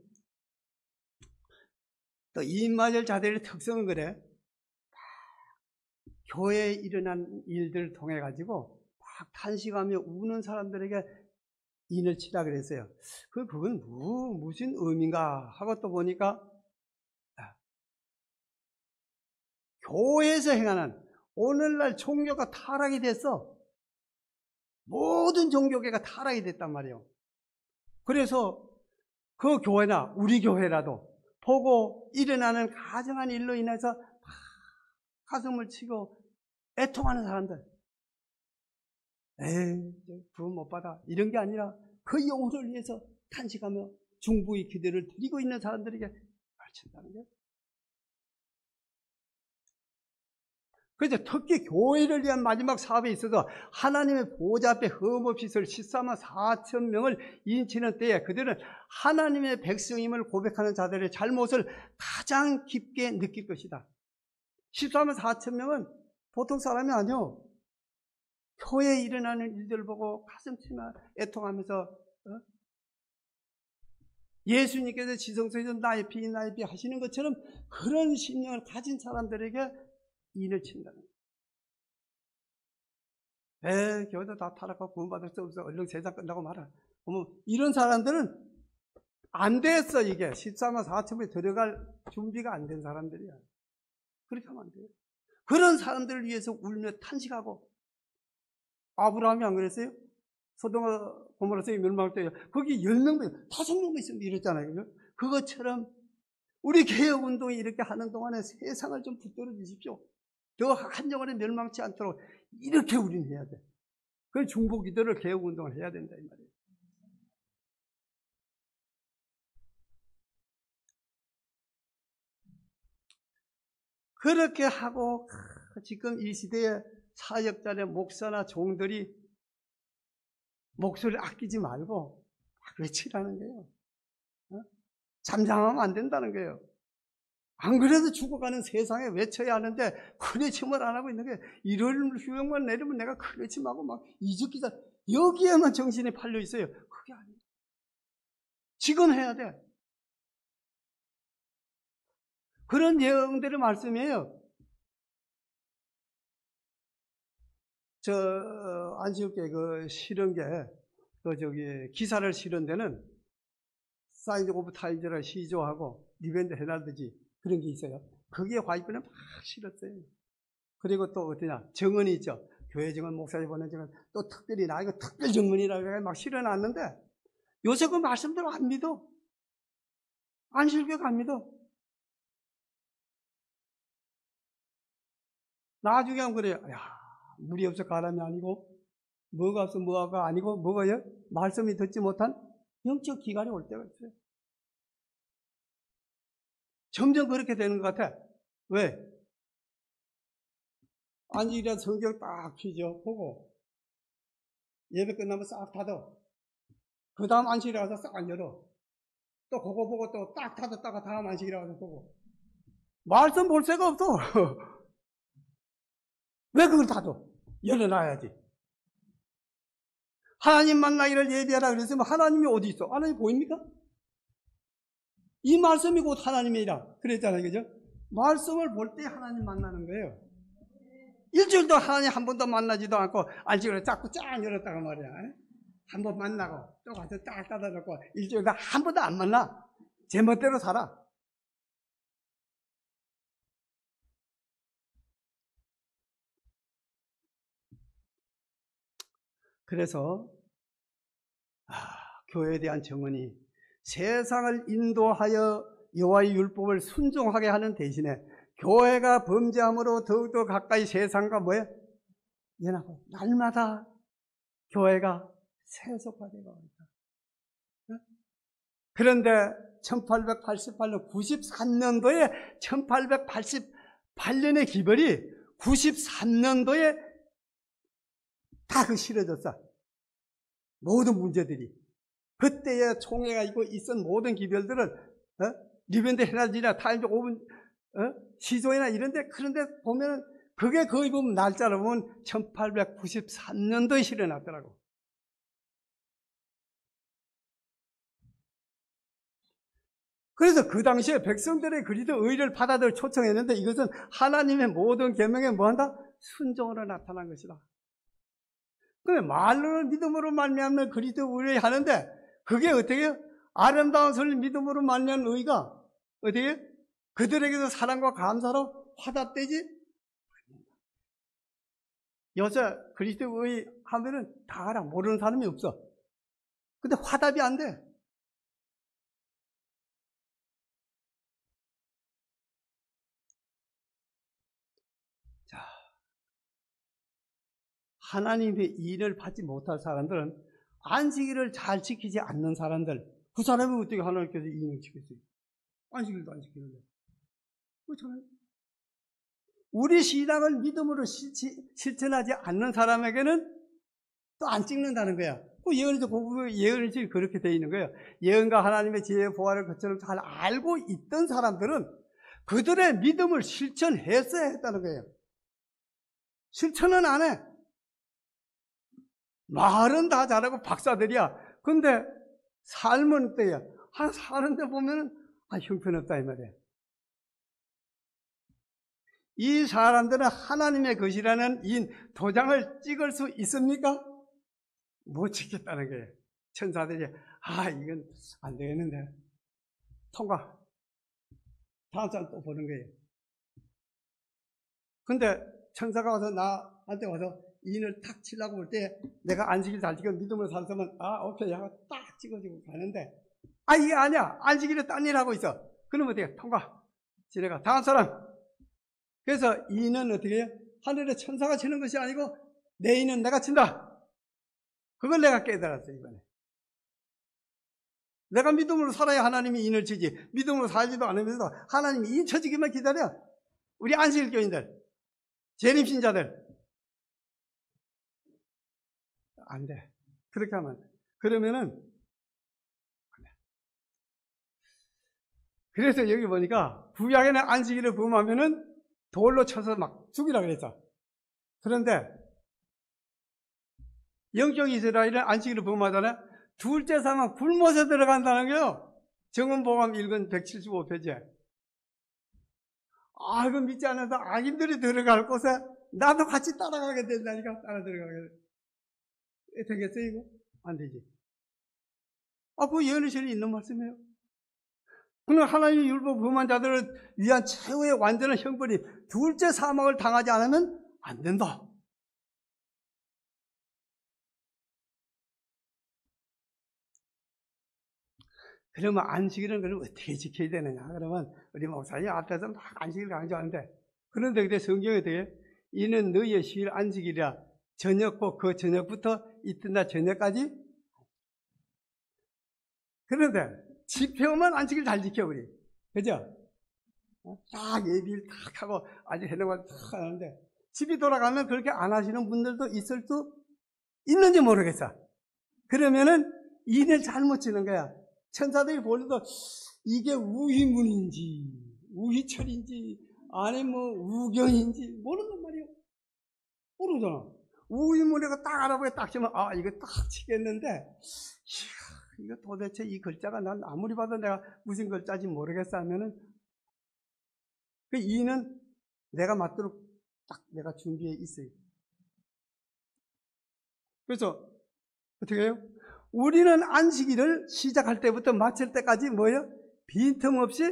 또 이인마절 자들의 특성은 그래. 교회에 일어난 일들을 통해 가지고 막 탄식하며 우는 사람들에게 인을 치라 그랬어요. 그건 무슨 의미인가 하고 또 보니까 교회에서 행하는 오늘날 종교가 타락이 됐어. 모든 종교계가 타락이 됐단 말이에요. 그래서 그 교회나 우리 교회라도 보고 일어나는 가정한 일로 인해서 가슴을 치고 애통하는 사람들, 구원 못 받아 이런 게 아니라 그 영혼을 위해서 탄식하며 중보의 기도를 드리고 있는 사람들에게 가르친다는 거예요. 그래서 특히 교회를 위한 마지막 사업에 있어서 하나님의 보좌 앞에 흠없이 설 14만 4천 명을 인치는 때에 그들은 하나님의 백성임을 고백하는 자들의 잘못을 가장 깊게 느낄 것이다. 14만 4천 명은 보통 사람이 아니요. 교회에 일어나는 일들 보고 가슴 치며 애통하면서 예수님께서 지성소에서 나의 피 하시는 것처럼 그런 신령을 가진 사람들에게 인을 친다는 거예요. 교회도 다 타락하고 구원받을 수 없어. 얼른 세상 끝나고 말아. 이런 사람들은 안 됐어. 이게 14만 4천에 들어갈 준비가 안 된 사람들이야. 그렇게 하면 안 돼요. 그런 사람들을 위해서 울며 탄식하고, 아브라함이 안 그랬어요? 소돔과 고모라서의 멸망할 때 거기 10명만 5명만 있으면 이랬잖아요. 그죠? 그것처럼 우리 개혁운동이 이렇게 하는 동안에 세상을 좀 붙들어 주십시오. 더 한 영혼에 멸망치 않도록 이렇게 우리는 해야 돼. 그 중보기도를 개혁운동을 해야 된다 이 말이에요. 그렇게 하고 지금 이 시대에 사역자의 목사나 종들이 목소리를 아끼지 말고 막 외치라는 거예요. 잠잠하면 안 된다는 거예요. 안 그래도 죽어가는 세상에 외쳐야 하는데 큰 외침을 안 하고 있는 게 일요일 휴영만 내리면 내가 큰 외침하고 막 이죽기자 여기에만 정신이 팔려 있어요. 그게 아니에요. 지금 해야 돼. 그런 예언들의 말씀이에요. 안시옥교회 실은게, 기사를 실은 데는 사인즈 오브 타임즈를 시조하고 리벤드 헤럴드지 그런 게 있어요. 거기에 화이트는 막 실었어요. 그리고 또 어떠냐, 정언이 있죠. 교회 정언, 목사님 보낸 정언, 또 특별히 나 이거 특별 정언이라고 해 막 실어놨는데 요새 그 말씀들 안 믿어. 안시옥교회가 안 믿어. 나중에 하면 그래요. 야, 물이 없어 가람이 아니고, 뭐가 없어 뭐가 아니고, 뭐가요? 말씀이 듣지 못한 영적 기간이 올 때가 있어요. 점점 그렇게 되는 것 같아. 왜? 안식일에 성경 딱 펴죠. 보고, 예배 끝나면 싹 닫아. 그 다음 안식일에 가서 싹 안 열어. 또 그거 보고 또 딱 닫았다가 다음 안식일에 가서 보고. 말씀 볼 새가 없어. 왜 그걸 닫아? 열어놔야지. 하나님 만나기를 예비하라 그랬으면 하나님이 어디 있어? 하나님 보입니까? 이 말씀이 곧 하나님이라 그랬잖아요. 그죠? 말씀을 볼 때 하나님 만나는 거예요. 일주일도 하나님 한 번도 만나지도 않고 안식일에 자꾸 쫙 열었다가 말이야. 한 번 만나고 또 가서 딱 닫아놓고 일주일도 한 번도 안 만나. 제 멋대로 살아. 그래서 교회에 대한 정언이 세상을 인도하여 여호와의 율법을 순종하게 하는 대신에 교회가 범죄함으로 더욱더 가까이 세상과 연합하고 날마다 교회가 세속화되고 있다. 그런데 1888년 93년도에 1888년의 기별이 93년도에 다 실어졌어. 모든 문제들이. 그때의 총회가 있고 있었던 모든 기별들을 리벤드 헤럴드나 타임즈 오브 시조이나 이런데, 그런데 보면 그게 거의 보면 날짜로 보면 1893년도에 실어놨더라고. 그래서 그 당시에 백성들의 그리도 의를 받아들 초청했는데, 이것은 하나님의 모든 계명에 뭐한다? 순종으로 나타난 것이다. 그래, 말로는 믿음으로 말미암는 그리도 의를 하는데, 그게 어떻게 아름다운 소리를 믿음으로 말미암는 의가 어떻게 그들에게도 사랑과 감사로 화답되지? 요새 그리스도 의 하면은 다 알아. 모르는 사람이 없어. 근데 화답이 안 돼. 자, 하나님의 일을 받지 못할 사람들은 안식일을 잘 지키지 않는 사람들, 그 사람이 어떻게 하나님께서 이인을 지켰어요? 안식일도 안 지키는데. 그렇잖아요. 우리 신앙을 믿음으로 실천하지 않는 사람에게는 또 안 찍는다는 거야. 그 예언에도 예언이 그렇게 되어 있는 거예요. 예언과 하나님의 지혜의 보화를 그처럼 잘 알고 있던 사람들은 그들의 믿음을 실천했어야 했다는 거예요. 실천은 안 해. 말은 다 잘하고 박사들이야. 근데 삶은 때야. 사는데 보면은 형편없다 이 말이야. 이 사람들은 하나님의 것이라는 이 도장을 찍을 수 있습니까? 못 찍겠다는 거예요. 천사들이 이건 안 되겠는데 통과. 다음 사람 또 보는 거예요. 근데 천사가 와서 나한테 와서 인을 탁 치려고 볼 때 내가 안식일 잘 지켜 믿음으로 살았으면 오케이 하고 딱 찍어주고 가는데 이게 아니야. 안식일에 딴 일 하고 있어. 그러면 어떻게 통과. 지내가 다음 사람. 그래서 인은 어떻게 해요? 하늘에 천사가 치는 것이 아니고 내 인은 내가 친다. 그걸 내가 깨달았어요, 이번에. 내가 믿음으로 살아야 하나님이 인을 치지. 믿음으로 살지도 않으면서 하나님이 인 쳐지기만 기다려. 우리 안식일 교인들, 재림신자들. 안 돼. 그렇게 하면 안 돼. 그러면은, 그래서 여기 보니까 구약에는 안식일을 범하면은 돌로 쳐서 막 죽이라 그랬어. 그런데 영적 이스라엘은 안식일을 범하잖아요. 둘째 사망 굶어서 들어간다는 거예요. 정은보감 1권 175페이지에. 이거 믿지 않아서 악인들이 들어갈 곳에 나도 같이 따라가게 된다니까. 따라 들어가게 되겠어요, 이거? 안 되지. 그 예언의실에 있는 말씀이에요. 그러나 하나님의 율법 범한 자들을 위한 최후의 완전한 형벌이 둘째 사망을 당하지 않으면 안 된다. 그러면 안식일은 그럼 어떻게 지켜야 되느냐? 그러면 우리 목사님 앞에서 막 안식일 강조하는데, 그런데 그때 성경에 어떻게? 이는 너희의 휴일 안식일이라. 저녁고 그 저녁부터 이튿날 저녁까지. 그런데 집회오면 안식일 잘 지켜 우리. 그죠? 딱 예비일 딱 하고 아주 해놓은 딱 하는데 집에 돌아가면 그렇게 안 하시는 분들도 있을 수 있는지 모르겠어. 그러면은 인을 잘못 치는 거야. 천사들이 보려도 이게 우희문인지 우희철인지 아니면 우경인지 모른단 말이에요. 모르잖아. 우희문이가 딱 알아보게 딱 치면 이거 딱 치겠는데 이거 도대체 이 글자가 난 아무리 봐도 내가 무슨 글자인지 모르겠어 하면은 그 이는 내가 맞도록 딱 내가 준비해 있어요. 그래서 어떻게 해요? 우리는 안식일을 시작할 때부터 마칠 때까지 뭐예요? 빈틈없이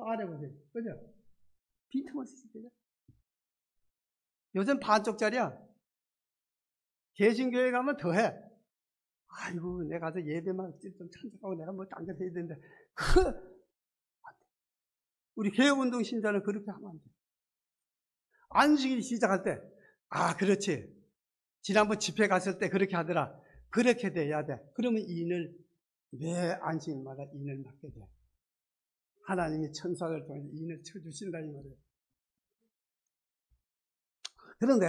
아래 보세요. 그죠? 빈틈없이 지켜요. 요즘 반쪽짜리야. 개신교회 가면 더해. 아이고, 내가 가서 예배만 좀 참석하고 내가 뭐 딴 데 해야 되는데. 우리 개혁운동 신자는 그렇게 하면 안 돼. 안식일 시작할 때, 그렇지. 지난번 집회 갔을 때 그렇게 하더라. 그렇게 돼야 돼. 그러면 인을, 매 안식일마다 인을 맡게 돼. 하나님이 천사를 통해 인을 쳐주신다, 이 말이에요. 그런데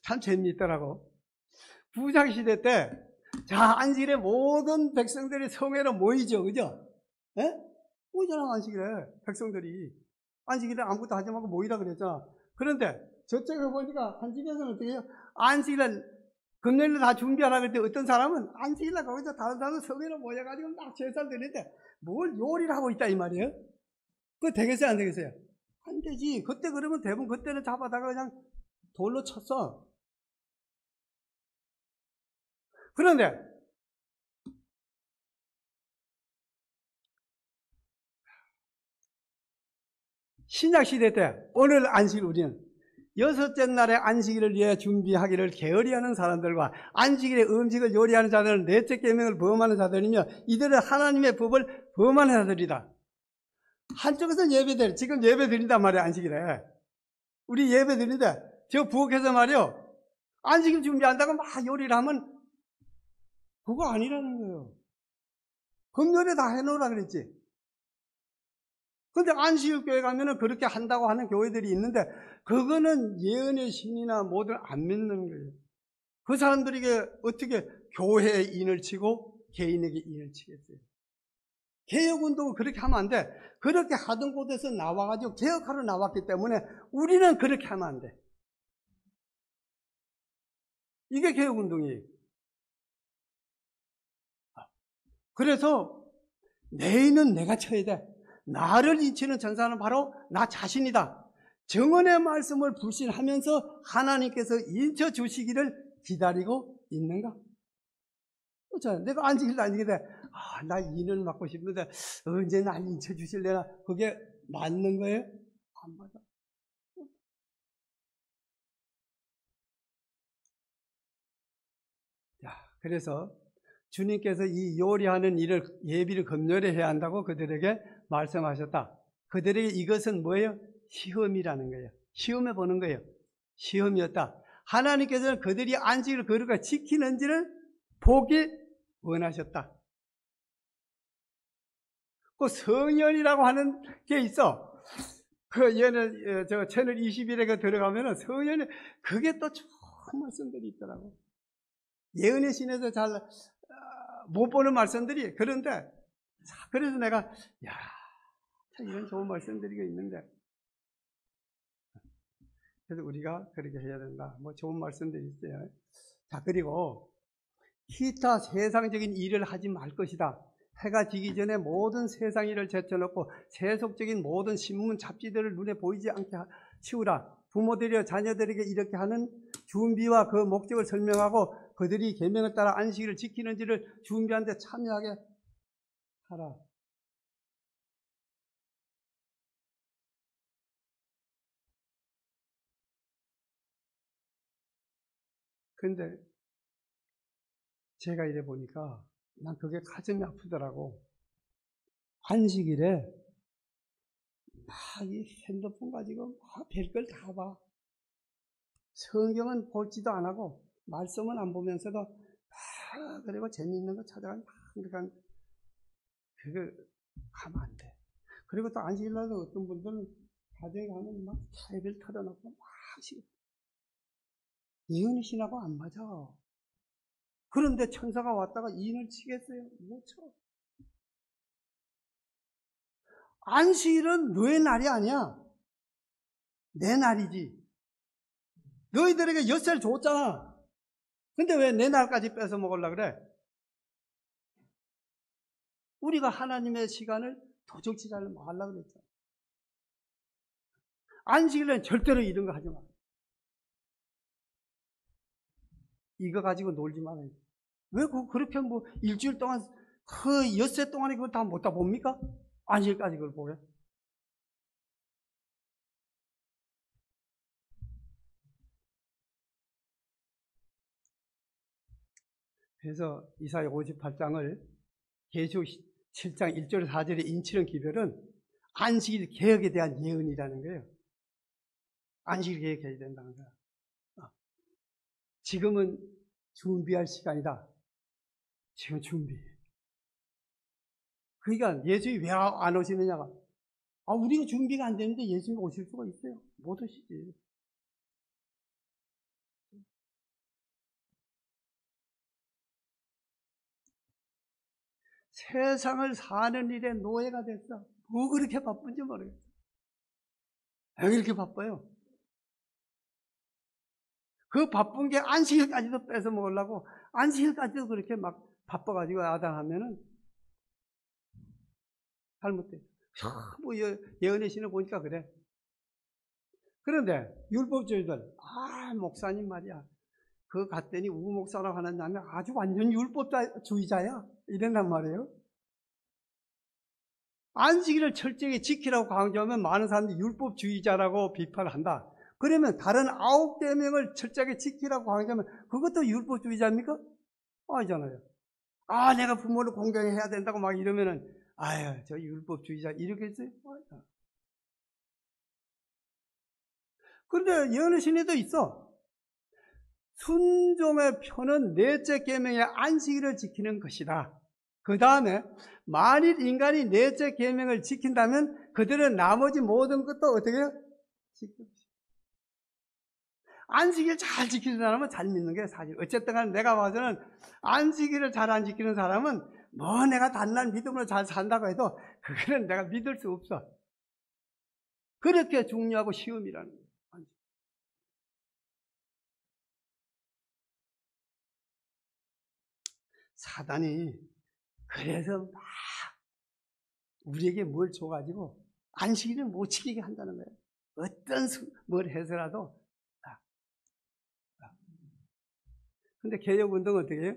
참 재미있더라고. 부장시대 때, 안식일에 모든 백성들이 성회로 모이죠. 그죠? 에? 모이잖아, 안식일에. 백성들이. 안식일에 아무것도 하지 말고 모이라 그랬잖아. 그런데 저쪽에 보니까 한집에서는 어떻게 해요? 안식일에 금요일에 다 준비하라 그랬더니 어떤 사람은 안식일에 거기서 다른 사람은 성회로 모여가지고 막 제사를 드리는데 뭘 요리를 하고 있다 이 말이에요? 그거 되겠어요, 안 되겠어요? 안 되지. 그때 그러면 대부분 그때는 잡아다가 그냥 돌로 쳤어. 그런데 신약시대 때 오늘 안식일 우리는 여섯째 날의 안식일을 위해 준비하기를 게으리하는 사람들과 안식일의 음식을 요리하는 자들은 넷째 계명을 범하는 자들이며 이들은 하나님의 법을 범하는 자들이다. 한쪽에서 예배들 지금 예배 드린단 말이야. 안식일에 우리 예배 드리는데 저 부엌에서 말이요 안식일 준비한다고 막 요리를 하면 그거 아니라는 거예요. 금요일에 다 해놓으라 그랬지. 근데 안식일 교회 가면은 그렇게 한다고 하는 교회들이 있는데 그거는 예언의 신이나 뭐든 안 믿는 거예요. 그 사람들에게 어떻게 교회에 인을 치고 개인에게 인을 치겠어요? 개혁운동은 그렇게 하면 안 돼. 그렇게 하던 곳에서 나와가지고 개혁하러 나왔기 때문에 우리는 그렇게 하면 안 돼. 이게 개혁운동이에요. 그래서 내 인은 내가 쳐야 돼. 나를 인치는 전사는 바로 나 자신이다. 정언의 말씀을 불신하면서 하나님께서 인쳐 주시기를 기다리고 있는가? 그렇잖아요. 내가 안식일도 아니게 나 인을 맡고 싶은데 언제 날 인쳐 주실래나? 그게 맞는 거예요? 안 맞아. 자, 그래서 주님께서 이 요리하는 일을 예비를 금요일에 해야 한다고 그들에게 말씀하셨다. 그들에게 이것은 뭐예요? 시험이라는 거예요. 시험해 보는 거예요. 시험이었다. 하나님께서는 그들이 안식일을 거룩하게 지키는지를 보기 원하셨다. 그 성연이라고 하는 게 있어. 그 얘는 저 채널 21에 들어가면은 성연이 그게 또 좋은 말씀들이 있더라고. 예언의 신에서 잘 못 보는 말씀들이 그런데 그래서 내가 야, 참 이런 좋은 말씀들이 있는데 그래서 우리가 그렇게 해야 된다. 뭐 좋은 말씀들이 있어요. 자, 그리고 기타 세상적인 일을 하지 말 것이다. 해가 지기 전에 모든 세상 일을 제쳐놓고 세속적인 모든 신문 잡지들을 눈에 보이지 않게 치우라. 부모들이여 자녀들에게 이렇게 하는 준비와 그 목적을 설명하고 그들이 계명에 따라 안식일을 지키는지를 준비하는 데 참여하게 하라. 그런데 제가 이래 보니까 난 그게 가슴이 아프더라고. 안식일에 이 핸드폰 가지고 별걸 다 봐. 성경은 보지도 안 하고 말씀은 안 보면서도 그리고 재미있는 거 찾아가면 그러니까 그거 하면 안 돼. 그리고 또 안식일 날도 어떤 분들은 가정에 가면 막 차이를 털어놓고 막 예언의 신하고 안 맞아. 그런데 천사가 왔다가 인을 치겠어요? 못 쳐. 안식일은 너의 날이 아니야. 내 날이지. 너희들에게 엿새를 줬잖아. 근데 왜 내 날까지 뺏어 먹으려고 그래? 우리가 하나님의 시간을 도적지 잘 말라고 그랬잖아. 안식일은 절대로 이런 거 하지 마. 이거 가지고 놀지 말아요. 왜 그렇게 뭐 일주일 동안 그 엿새 동안에 그걸 다 못 다 봅니까? 안식일까지 그걸 보게? 그래서 이사야 58장을 계시록 7장 1절 4절의 인치는 기별은 안식일 개혁에 대한 예언이라는 거예요. 안식일 개혁해야 된다는 거야. 지금은 준비할 시간이다. 지금 준비. 그러니까 예수님이 왜 안 오시느냐가 우리가 준비가 안 되는데 예수님이 오실 수가 있어요? 못 오시지. 세상을 사는 일에 노예가 됐어. 뭐 그렇게 바쁜지 모르겠어. 왜 이렇게 바빠요? 그 바쁜 게 안식일까지도 뺏어 먹으려고 안식일까지도 그렇게 막 바빠가지고 야단하면은 잘못돼. 뭐 예언의 신을 보니까 그래. 그런데 율법주의들, 목사님 말이야. 그거 갔더니 우 목사라고 하는 사람이 아주 완전 율법주의자야. 이랬단 말이에요. 안식일을 철저히 지키라고 강조하면 많은 사람들이 율법주의자라고 비판을 한다. 그러면 다른 9계명을 철저하게 지키라고 강조하면 그것도 율법주의자입니까? 아니잖아요. 내가 부모를 공경해야 된다고 막 이러면은 아유, 저 율법주의자 이러겠어요? 그런데 예언의 신에도 있어. 순종의 표는 넷째 계명의 안식일을 지키는 것이다. 그 다음에 만일 인간이 넷째 계명을 지킨다면 그들은 나머지 모든 것도 어떻게 해요? 지키고 있어요. 안식일 잘 지키는 사람은 잘 믿는 게 사실. 어쨌든 간에 내가 봐서는 안식일을 잘 안 지키는 사람은 뭐 내가 단단 믿음으로 잘 산다고 해도 그거는 내가 믿을 수 없어. 그렇게 중요하고 시험이라는 거예요. 사단이 그래서 막 우리에게 뭘 줘가지고 안식일을 못 지키게 한다는 거예요. 어떤 뭘 해서라도. 근데 개혁운동은 어떻게 해요?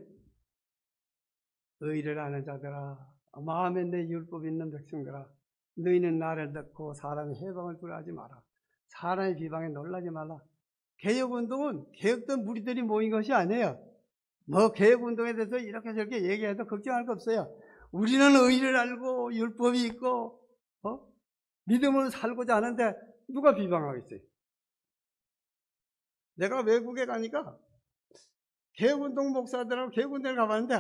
의를 아는 자들아, 마음에 내 율법 있는 백성들아, 너희는 나를 듣고 사람의 해방을 두려워하지 마라. 사람의 비방에 놀라지 말라. 개혁운동은 개혁된 무리들이 모인 것이 아니에요. 뭐 개혁운동에 대해서 이렇게 저렇게 얘기해도 걱정할 거 없어요. 우리는 의를 알고 율법이 있고 믿음으로 살고자 하는데 누가 비방하겠어요? 내가 외국에 가니까 개혁운동 목사들하고 개혁운동을 가봤는데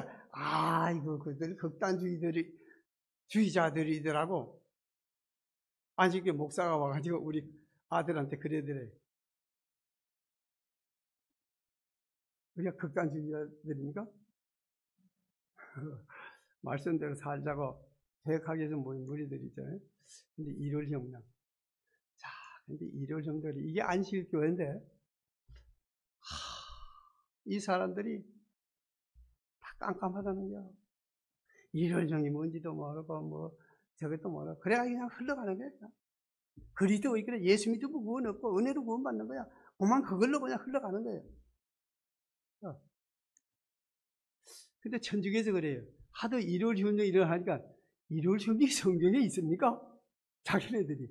이거 그들 극단주의자들이더라고. 안식교 목사가 와가지고 우리 아들한테 그러더래. 우리가 극단주의자들입니까? 말씀대로 살자고 개혁하기 위해서 모인 무리들이죠. 근데 일월 정령. 자, 근데 일월 정령이 이게 안식일 교회인데 이 사람들이 다 깜깜하다는 거야. 일월 정이 뭔지도 모르고 뭐 저것도 모르고 그래가지고 그냥 흘러가는 거야. 그리스도 그래 예수 믿으면 구원 없고 은혜로 구원 받는 거야. 그만 그걸로 그냥 흘러가는 거예요. 근데 천주교에서 그래요. 하도 일월 정령 일어나니까 일월 정령이 성경에 있습니까? 자기네들이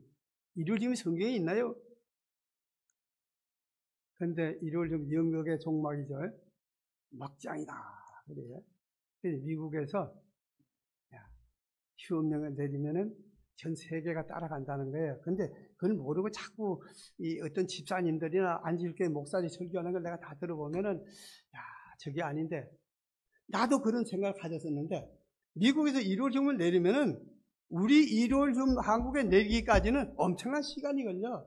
일월 정령이 성경에 있나요? 근데 일월 정령 영역의 종말이죠. 막장이다. 그래요. 그래서 미국에서 휴업령을 내리면은 전 세계가 따라간다는 거예요. 근데 그걸 모르고 자꾸 이 어떤 집사님들이나 안식일교회 목사들이 설교하는 걸 내가 다 들어보면은 저게 아닌데 나도 그런 생각을 가졌었는데 미국에서 1월 줌을 내리면은 우리 1월 줌 한국에 내리기까지는 엄청난 시간이 걸려.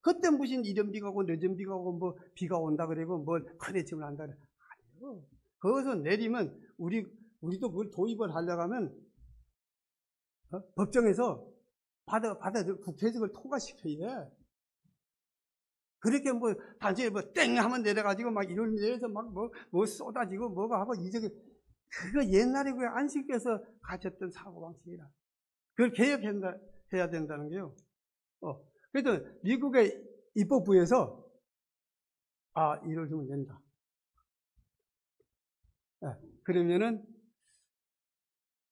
그때 무슨 이른 비가 오고 늦은 비가 오고 뭐 비가 온다 그러고 뭘 크레침을 한다 그래. 아니요. 거기서 내리면 우리도 그걸 도입을 하려고 하면 법정에서 국회에서 그걸 통과시켜야 돼. 그렇게 뭐 단순히 뭐 땡 하면 내려가지고 막 이런 내려서 막 뭐 쏟아지고 뭐가 하고 이저게 그거 옛날에 그 안식교에서 가졌던 사고방식이라. 그걸 개혁해야 된다는 게요. 그래서 미국의 입법부에서 이걸 주면 된다. 그러면은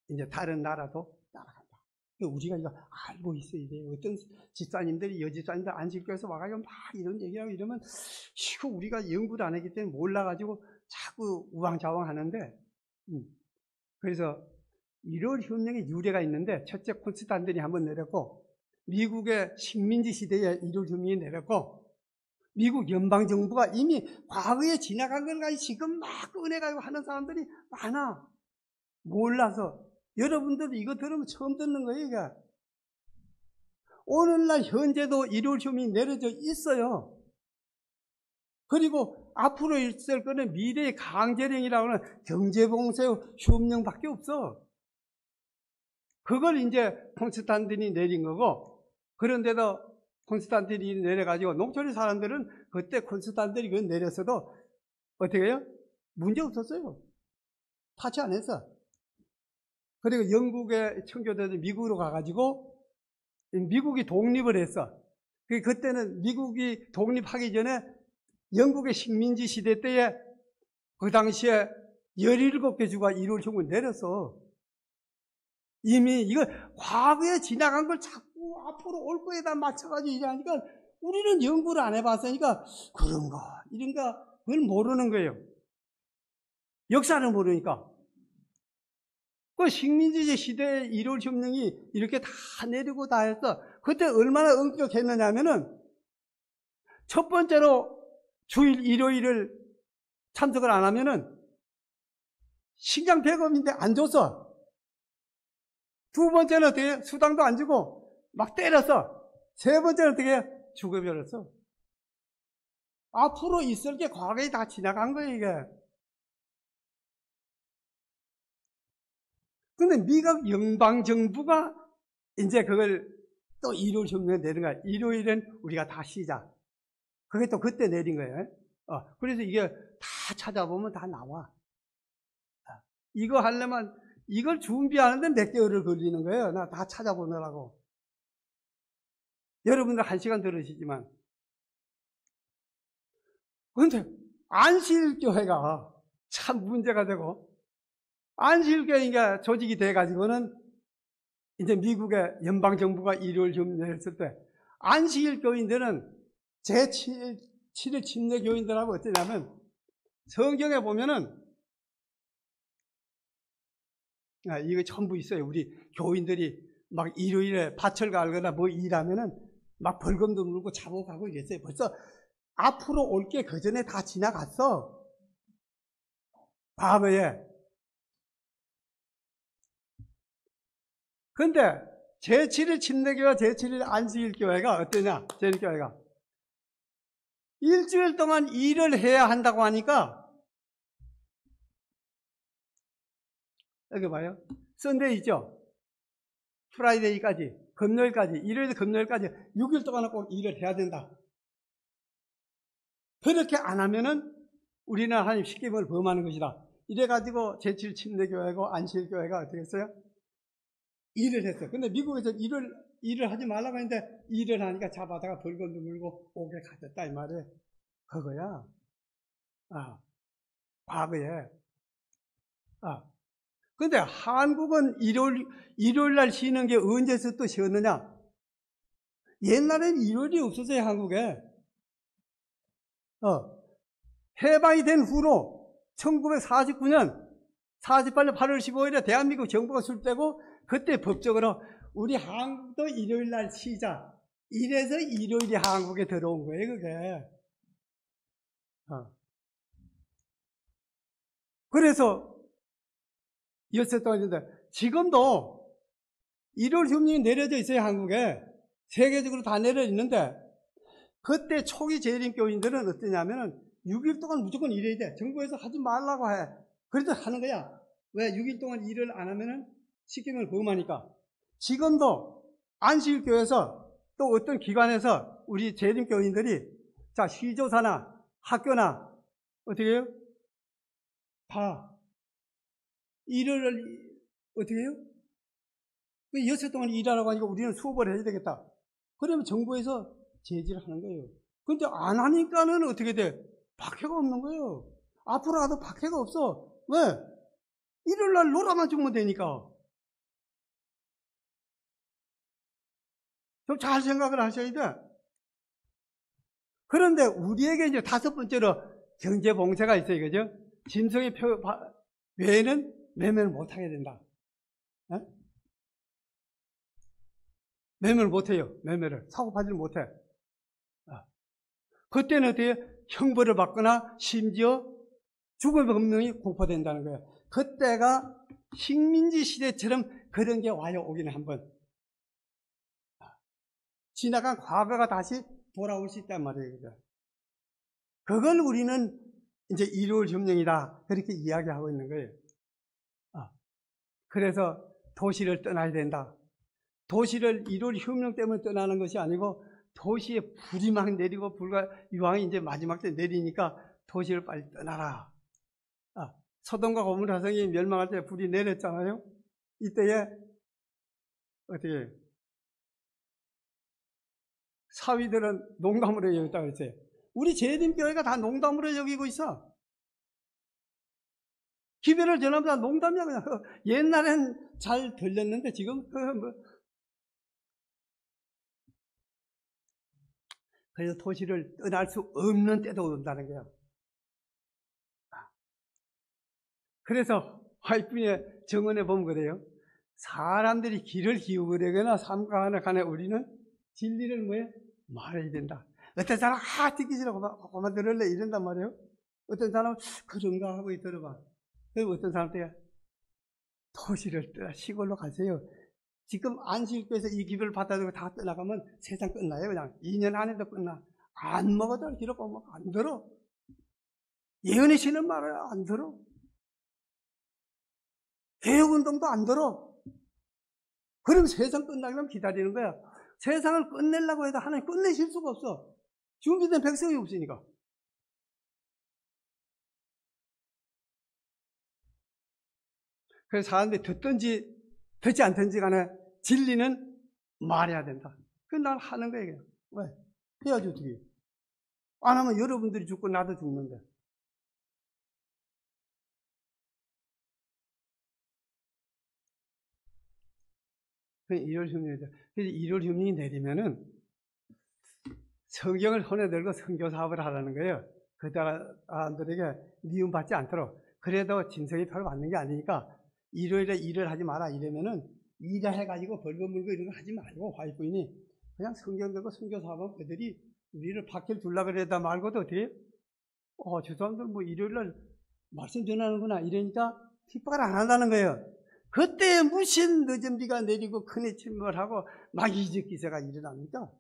이제 다른 나라도 따라간다. 우리가 이거 알고 있어야 돼요. 어떤 집사님들이 여집사님들 안식교에서 와가지고 막 이런 얘기하고 이러면 이거 우리가 연구를 안 했기 때문에 몰라가지고 자꾸 우왕좌왕 하는데 그래서 1월 협령의 유래가 있는데 첫째 콘스탄틴이 한번 내렸고 미국의 식민지 시대에 1월 협령이 내렸고 미국 연방정부가 이미 과거에 지나간 걸 가지고 지금 막 꺼내가지고 하는 사람들이 많아. 몰라서. 여러분들도 이거 들으면 처음 듣는 거예요, 이게. 오늘날 현재도 1월 협령이 내려져 있어요. 그리고 앞으로 있을 거는 미래의 강제령이라고 하는 경제봉쇄 협령밖에 없어. 그걸 이제 콘스탄틴이 내린 거고, 그런데도 콘스탄틴이 내려가지고 농촌의 사람들은 그때 콘스탄틴이 그걸 내렸어도 어떻게 해요? 문제 없었어요. 타치 안 했어. 그리고 영국의 청교도들이 미국으로 가가지고 미국이 독립을 했어. 그때는 미국이 독립하기 전에 영국의 식민지 시대 때에 그 당시에 17개 주가 1월 정부를 내렸어. 이미 이거 과거에 지나간 걸 자꾸 앞으로 올 거에다 맞춰가지고 일하니까 우리는 연구를 안 해봤으니까 그런가 이런가 그걸 모르는 거예요. 역사를 모르니까. 그 식민지 시대의 1월 협령이 이렇게 다 내리고 다 했어. 그때 얼마나 엄격했느냐 하면은 첫 번째로 주일 일요일을 참석을 안 하면은 식량 배급인데 안 줬어. 두 번째는 어떻게 수당도 안 주고 막 때렸어. 세 번째는 어떻게 죽여버렸어. 앞으로 있을 게 과거에 다 지나간 거예요, 이게. 근데 미국 연방정부가 이제 그걸 또 일요일 협령에 내린 거야. 일요일은 우리가 다 쉬자. 그게 또 그때 내린 거예요. 그래서 이게 다 찾아보면 다 나와. 이거 하려면 이걸 준비하는데 몇 개월을 걸리는 거예요. 나 다 찾아보느라고. 여러분들 1시간 들으시지만. 그런데 안식일교회가 참 문제가 되고, 안식일교회가 조직이 돼가지고는 이제 미국의 연방정부가 일요일 협력했을 때 안식일 교인들은 제7일 침례 교인들하고 어떠냐면 성경에 보면은 이거 전부 있어요. 우리 교인들이 막 일요일에 밭을 갈거나 뭐 일하면은 막 벌금도 물고 잡아가고 이랬어요. 벌써 앞으로 올 게 그 전에 다 지나갔어. 과거에. 근데 제7일 침례교회와 제7일 안식일교회가 어떠냐? 제1교회가 일주일 동안 일을 해야 한다고 하니까 여기 봐요. 썬데이 있죠? 프라이데이까지, 금요일까지, 일요일 금요일까지 6일 동안은 꼭 일을 해야 된다. 그렇게 안 하면은 우리는 하나님 십계명을 범하는 것이다. 이래가지고 제7 침례교회고 안식일교회가 어떻게 했어요? 일을 했어요. 근데 미국에서 일을 하지 말라고 했는데 일을 하니까 잡아다가 벌금도 물고 옥에 갇혔다 이 말이에요. 그거야. 과거에. 근데 한국은 일요일 날 쉬는 게 언제서 또 쉬었느냐? 옛날엔 일요일이 없었어요, 한국에. 해방이 된 후로 1949년 48년 8월 15일에 대한민국 정부가 출대고 그때 법적으로 우리 한국도 일요일 날 쉬자. 이래서 일요일이 한국에 들어온 거예요, 그게. 그래서 엿새 동안 있는데 지금도 일요일 협령이 내려져 있어요, 한국에. 세계적으로 다 내려져 있는데 그때 초기 재림교인들은 어떠냐면은 6일 동안 무조건 일해야 돼. 정부에서 하지 말라고 해. 그래도 하는 거야. 왜? 6일 동안 일을 안 하면은 십계명을 범하니까. 지금도 안식일교회에서 또 어떤 기관에서 우리 재림교인들이 자, 시조사나 학교나 어떻게 해요? 다 일을 어떻게 해요? 엿새 동안 일하라고 하니까 우리는 수업을 해야 되겠다. 그러면 정부에서 제지를 하는 거예요. 근데 안 하니까는 어떻게 돼? 박해가 없는 거예요. 앞으로 가도 박해가 없어. 왜? 일요일 날 놀아만 주면 되니까. 좀 잘 생각을 하셔야 돼. 그런데 우리에게 이제 다섯 번째로 경제 봉쇄가 있어요. 그죠? 짐승의 표 외에는 매매를 못하게 된다. 네? 매매를 못해요. 매매를. 사고팔이를 못해. 그때는 어떻게 형벌을 받거나 심지어 죽음의 법령이 공포된다는 거예요. 그때가 식민지 시대처럼 그런 게 와요. 오기는 한번. 지나간 과거가 다시 돌아올 수 있단 말이에요. 그걸 우리는 이제 일요일 협령이다. 그렇게 이야기하고 있는 거예요. 그래서 도시를 떠나야 된다. 도시를 1월 혁명 때문에 떠나는 것이 아니고 도시에 불이 막 내리고 불과 유황이 이제 마지막 때 내리니까 도시를 빨리 떠나라. 소돔과 고모라 성이 멸망할 때 불이 내렸잖아요. 이때에 어떻게 사위들은 농담으로 여겼다 그랬어요. 우리 재림교회가 다 농담으로 여기고 있어. 기별을 전하면 다 농담이야 그냥. 옛날엔 잘 들렸는데 지금 그래서 도시를 떠날 수 없는 때도 온다는 거야. 그래서 화이트의 정언에 보면 그래요. 사람들이 길을 기울이거나 삼가하나 간에 우리는 진리를 뭐해? 말해야 된다. 어떤 사람 듣기 싫어 그만 들을래 이런단 말이에요. 어떤 사람은 그런가 하고 들어봐. 그리고 어떤 사람들이 도시를 떠나 시골로 가세요. 지금 안식교에서 이 기별을 받아들고 다 떠나가면 세상 끝나요. 그냥 2년 안에도 끝나. 안 먹어도 기록 보면 안 들어. 예언의 신은 말을 안 들어. 개혁운동도 안 들어. 그럼 세상 끝나기만 기다리는 거야. 세상을 끝내려고 해도 하나님 끝내실 수가 없어. 준비된 백성이 없으니까. 그래서 사람들이 듣든지 듣지 않든지 간에 진리는 말해야 된다. 그건 난 하는 거야. 그냥. 왜? 해야지 어떻게. 안 하면 여러분들이 죽고 나도 죽는데. 그래서 1월 혁명이죠. 그래서 1월 혁명이 내리면은 성경을 손에 들고 선교 사업을 하라는 거예요. 그 사람들에게 미움받지 않도록. 그래도 짐승이 별로 받는 게 아니니까 일요일에 일을 하지 마라 이러면은 일을 해가지고 벌금 물고 이런 거 하지 말고 화이트인이 그냥 성경 들고 선교 사업은 그들이 우리를 밖에 둘라 그러다 말고도 어떻게 저 사람들 뭐 일요일날 말씀 전하는구나 이러니까 핍박을 안 한다는 거예요. 그때 무슨 늦은 비가 내리고 큰해 침몰하고 막 이적 기세가 일어납니까?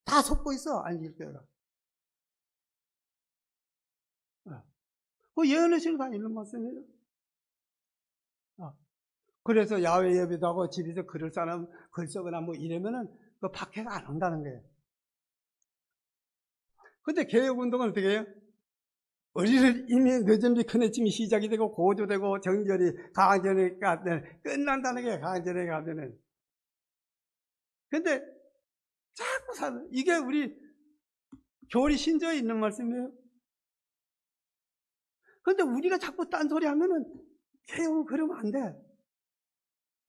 다 속고 있어 안식교회가. 그 예언의 신을 다 읽는 말씀이에요. 그래서 야외 예배도 하고 집에서 글을 써나 글 쓰거나 뭐 이러면은 그 박해가 안 온다는 거예요. 근데 개혁운동은 어떻게 해요? 우리를 이미 늦은 비 큰해 침이 시작이 되고 고조되고 정절이 강전에 가면 끝난다는 게 강전에 가면은. 근데 자꾸 사는 이게 우리 교리 신조에 있는 말씀이에요. 근데 우리가 자꾸 딴소리 하면은 개혁은 그러면 안 돼.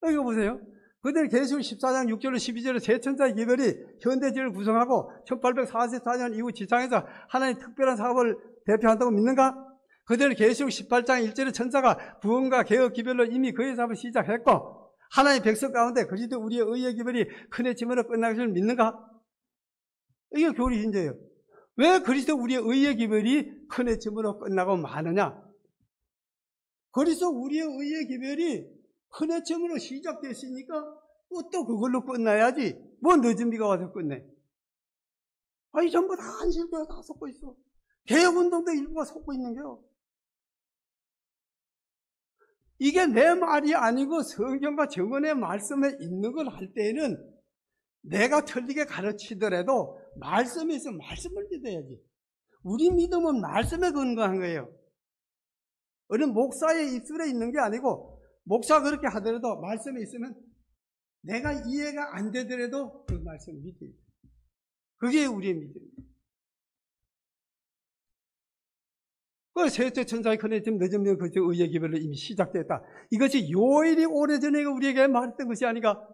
이거 보세요. 그들 계시록 14장 6절로 12절에 세 천사의 기별이 현대지를 구성하고 1844년 이후 지상에서 하나님의 특별한 사업을 대표한다고 믿는가? 그들은 계시록 18장 1절에 천사가 구원과 개혁 기별로 이미 그의 사업을 시작했고 하나님의 백성 가운데 그리스도 우리의 의의 기별이 큰해 침으로 끝나기 전에 믿는가? 이게 교리 신조예요. 왜 그리스도 우리의 의의 기별이 큰해 침으로 끝나고 마느냐? 그리스도 우리의 의의 기별이 큰해 침으로 시작됐으니까 또 그걸로 끝나야지. 뭐 늦은 비가 와서 끝내. 아니 전부 다 안식교가 다 속고 있어. 개혁운동도 일부가 속고 있는 거요. 이게 내 말이 아니고 성경과 정언의 말씀에 있는 걸 할 때에는 내가 틀리게 가르치더라도 말씀에 있으면 말씀을 믿어야지. 우리 믿음은 말씀에 근거한 거예요. 어느 목사의 입술에 있는 게 아니고 목사가 그렇게 하더라도 말씀에 있으면 내가 이해가 안 되더라도 그 말씀을 믿어야 돼. 그게 우리의 믿음입니다. 그 셋째 천사의 큰해 침 늦은 면 그 의의 기별로 이미 시작됐다. 이것이 요일이 오래전에 우리에게 말했던 것이 아니가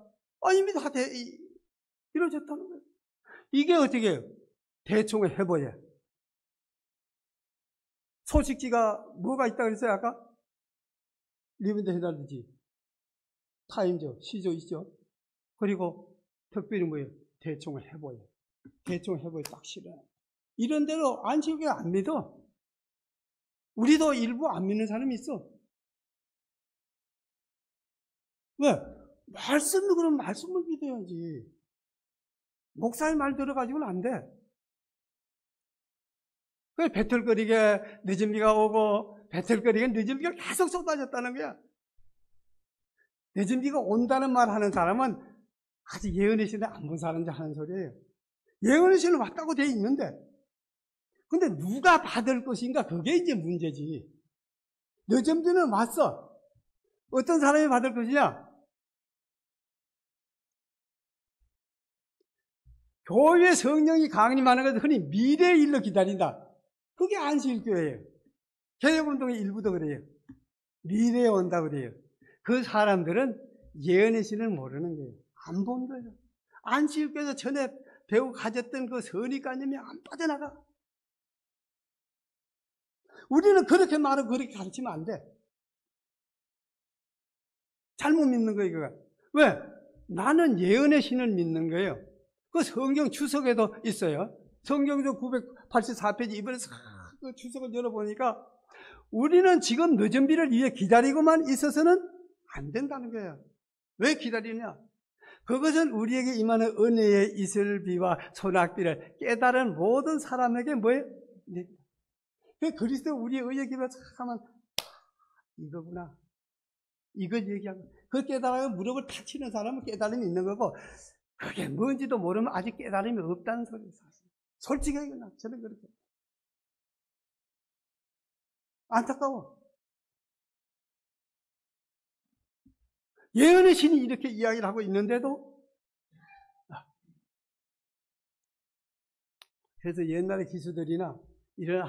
이미 다 이루어졌다는 거예요. 이게 어떻게 해요? 대충 해보여. 소식지가 뭐가 있다 그랬어요 아까? 리본드 해달리지. 타임죠. 시조 있죠. 그리고 특별히 뭐예요? 대충 해보여. 대충 해보여 딱 싫어. 이런 대로 안식교회 안 믿어. 우리도 일부 안 믿는 사람이 있어. 왜? 말씀도 그럼 말씀을 믿어야지. 목사의 말 들어가지고는 안 돼. 그 배틀거리게 늦은 비가 오고 배틀거리게 늦은 비가 계속 쏟아졌다는 거야. 늦은 비가 온다는 말 하는 사람은 아직 예언의 신을 안 본 사람인지 하는 소리예요. 예언의 신은 왔다고 돼 있는데, 근데 누가 받을 것인가? 그게 이제 문제지. 늦은 비는 왔어. 어떤 사람이 받을 것이냐? 교회 성령이 강림하는 것은 흔히 미래의 일로 기다린다. 그게 안식일교회예요. 개혁운동의 일부도 그래요. 미래에 온다고 그래요. 그 사람들은 예언의 신을 모르는 거예요. 안 본 거예요. 안식일교회에서 전에 배우고 가졌던 그 선입관념이 안 빠져나가. 우리는 그렇게 말하고 그렇게 가르치면 안 돼. 잘못 믿는 거예요, 그거. 왜? 나는 예언의 신을 믿는 거예요. 그 성경 주석에도 있어요. 성경도 984페이지 이번에 그 주석을 열어보니까 우리는 지금 늦은 비를 위해 기다리고만 있어서는 안 된다는 거예요. 왜 기다리냐? 그것은 우리에게 임하는 은혜의 이슬비와 소낙비를 깨달은 모든 사람에게 뭐예요? 그리스도 우리의 의의 기도를 하면 이거구나. 이걸 얘기하고 그 깨달아서 무릎을 탁 치는 사람은 깨달음이 있는 거고 그게 뭔지도 모르면 아직 깨달음이 없다는 소리예요. 솔직하게 저는 그렇게 안타까워. 예언의 신이 이렇게 이야기를 하고 있는데도 그래서 옛날의 기수들이나 이런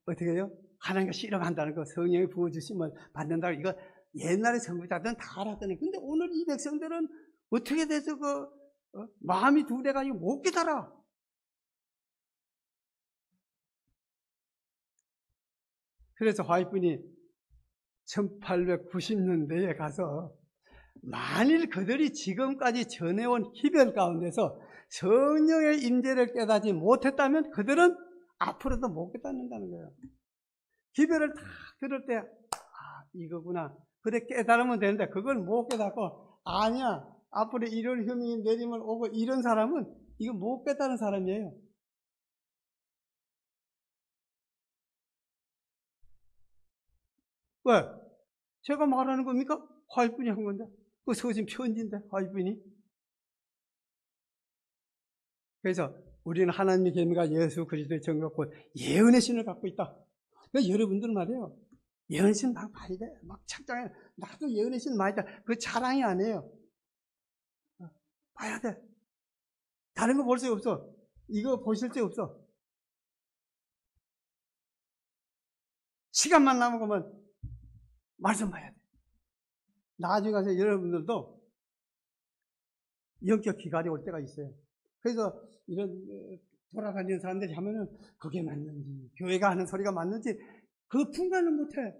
어떻게 해요? 하나님과 실험한다는 거, 성령이 부어주심을 받는다고 이거 옛날의 선구자들은 다 알았더니 근데 오늘 이 백성들은 어떻게 돼서 마음이 두려가지고 못 깨달아. 그래서 화이트분이 1890년대에 가서 만일 그들이 지금까지 전해온 기별 가운데서 성령의 임재를 깨닫지 못했다면 그들은 앞으로도 못 깨닫는다는 거예요. 기별을 다 들을 때 이거구나. 그래 깨달으면 되는데 그걸 못 깨닫고 아니야. 앞으로 이런 흠이 내리면 오고 이런 사람은 이거 못 깨닫는 사람이에요. 왜? 제가 말하는 겁니까? 화이트분이 한 건데. 그 서신 편지인데 화이트분이. 그래서 우리는 하나님의 계명과 예수 그리스도의 정과 곧 예언의 신을 갖고 있다. 그러니까 여러분들은 말이에요. 예언의 신 막 봐야 돼. 막 착장해. 나도 예언의 신 많이 다. 그 자랑이 아니에요. 봐야 돼. 다른 거 볼 수 없어. 이거 보실 수 없어. 시간만 남으면 말씀 봐야 돼. 나중에 가서 여러분들도 영적 기갈이 올 때가 있어요. 그래서 이런 돌아다니는 사람들이 하면은 그게 맞는지, 교회가 하는 소리가 맞는지 그 분간을 못해.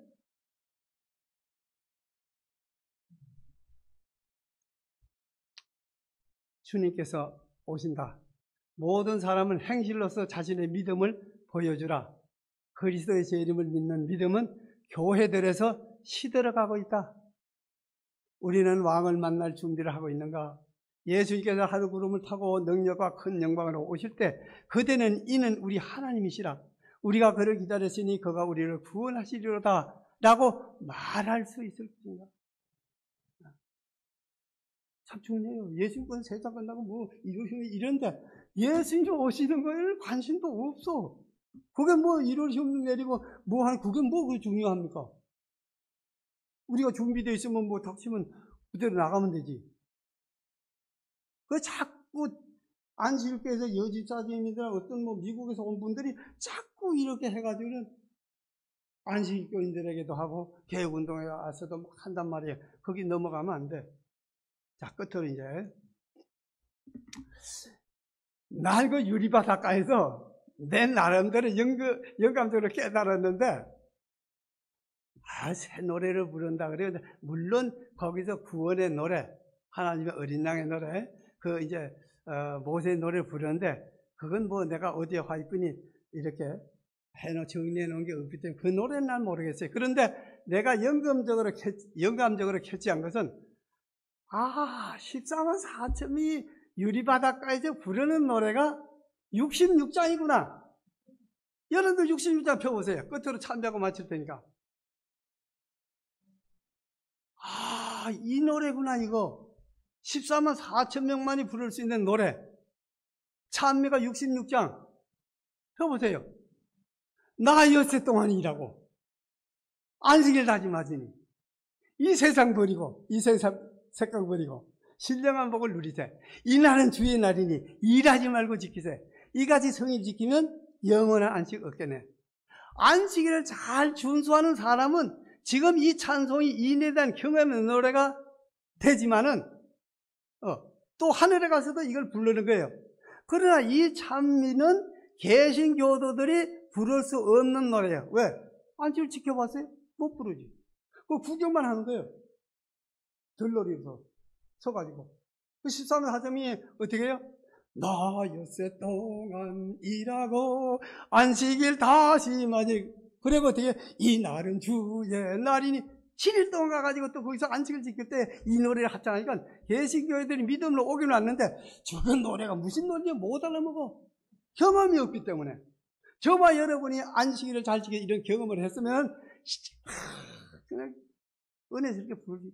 주님께서 오신다. 모든 사람은 행실로서 자신의 믿음을 보여주라. 그리스도의 제 이름을 믿는 믿음은 교회들에서 시들어가고 있다. 우리는 왕을 만날 준비를 하고 있는가? 예수님께서 하늘 구름을 타고 능력과 큰 영광으로 오실 때 그때는 이는 우리 하나님이시라. 우리가 그를 기다렸으니 그가 우리를 구원하시리로다 라고 말할 수 있을 것인가? 참 중요해요. 예수님은 세상 끝나고 뭐 이런데 예수님 오시는 거에 관심도 없어. 그게 뭐 이런 시험 내리고 뭐 하는 그게 뭐 중요합니까? 우리가 준비되어 있으면 뭐 닥치면 그대로 나가면 되지. 그 자꾸 안식일교에서 여집사님이나 어떤 뭐 미국에서 온 분들이 자꾸 이렇게 해가지고는 안식일교인들에게도 하고 개혁운동에 와서도 막 한단 말이에요. 거기 넘어가면 안 돼. 자, 끝으로 이제 날 그 유리바닷가에서 내 나름대로 영감적으로 깨달았는데 새 노래를 부른다 그래요. 물론 거기서 구원의 노래, 하나님의 어린 양의 노래, 그 이제 모세의 노래를 부르는데 그건 뭐 내가 어디에 화이트분이 이렇게 정리해 놓은 게 없기 때문에 그 노래는 난 모르겠어요. 그런데 내가 영감적으로 캐치한 것은 14만 4천이 유리바닷가에서 부르는 노래가 66장이구나. 여러분들 66장 펴보세요. 끝으로 참배하고 마칠 테니까. 이 노래구나, 이거. 14만 4천 명만이 부를 수 있는 노래. 찬미가 66장. 해보세요. 나 엿새 동안 일하고, 안식일 다짐하시니, 이 세상 버리고, 이 세상 생각 버리고, 신령한 복을 누리세. 이 날은 주의 날이니, 일하지 말고 지키세. 이같이 성의 지키면 영원한 안식 얻겠네. 안식일을 잘 준수하는 사람은 지금 이 찬송이 인에 대한 경험의 노래가 되지만은, 또 하늘에 가서도 이걸 부르는 거예요. 그러나 이 찬미는 개신교도들이 부를 수 없는 노래예요. 왜? 안식일 지켜봤어요? 못 부르지. 그 구경만 하는 거예요. 들러리에서 서가지고. 그 13절 하점이 어떻게 해요? 나 엿새 동안 일하고 안식일 다시 맞이. 그리고 어떻게 이 날은 주의 날이니 7일 동안 가가지고 또 거기서 안식일 지킬 때 이 노래를 합창하니까 개신교회들이 믿음으로 오긴 왔는데 저건 노래가 무슨 노래인지 못 알아먹어. 경험이 없기 때문에. 저와 여러분이 안식일을 잘 지켜 이런 경험을 했으면 그냥 은혜스럽게 부르지.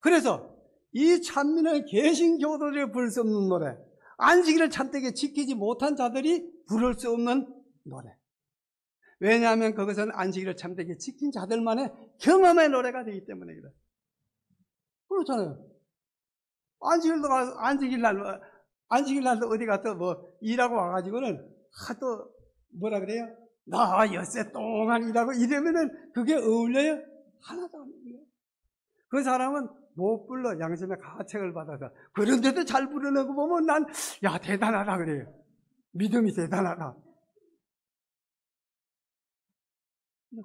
그래서 이 찬미는 개신교도들이 부를 수 없는 노래, 안식일을 참되게 지키지 못한 자들이 부를 수 없는 노래. 왜냐하면 그것은 안식일을 참되게 지킨 자들만의 경험의 노래가 되기 때문에 그래. 그렇잖아요. 안식일 날도 어디 가서 뭐 일하고 와가지고는 하도 뭐라 그래요? 나 엿새 동안 일하고 이러면은 그게 어울려요? 하나도 안 어울려요. 그 사람은 못 불러. 양심의 가책을 받아서. 그런데도 잘 부르는 거 보면 난, 야, 대단하다 그래요. 믿음이 대단하다.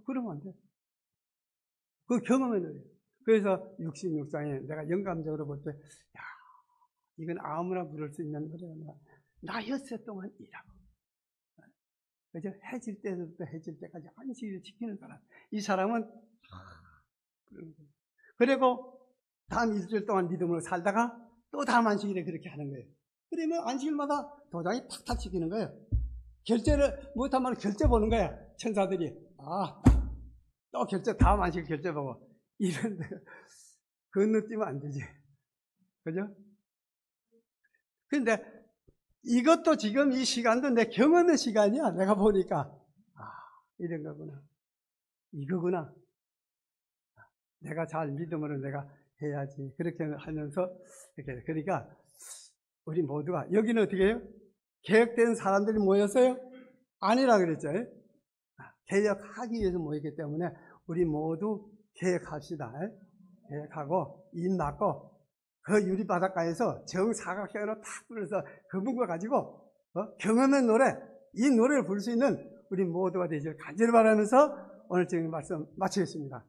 그러면 안 돼. 그 경험의 노래. 그래서 66장에 내가 영감적으로 볼 때, 야, 이건 아무나 부를 수 있는 노래가 나 엿새 동안 일하고. 그죠? 해질 때부터 해질 때까지 안식일을 지키는 사람. 이 사람은, 그리고 다음 일주일 동안 믿음으로 살다가 또 다음 안식일에 그렇게 하는 거예요. 그러면 안식일마다 도장이 탁탁 찍히는 거예요. 결제를 못하면 결제 보는 거야. 천사들이. 또 결제, 다음 안식일 결제 보고. 이런데, 건너뛰면 안 되지. 그죠? 근데 이것도 지금 이 시간도 내 경험의 시간이야. 내가 보니까. 이런 거구나. 이거구나. 내가 잘 믿음으로 내가 해야지. 그렇게 하면서, 이렇게. 그러니까, 우리 모두가, 여기는 어떻게 해요? 개혁된 사람들이 모였어요? 아니라 그랬죠. 개혁하기 위해서 모였기 때문에, 우리 모두 개혁합시다. 개혁하고, 입 닫고, 그 유리바닷가에서 정사각형으로 탁 불어서 그분과 가지고, 경험의 노래, 이 노래를 부를 수 있는 우리 모두가 되기를 간절히 바라면서 오늘 지금 말씀 마치겠습니다.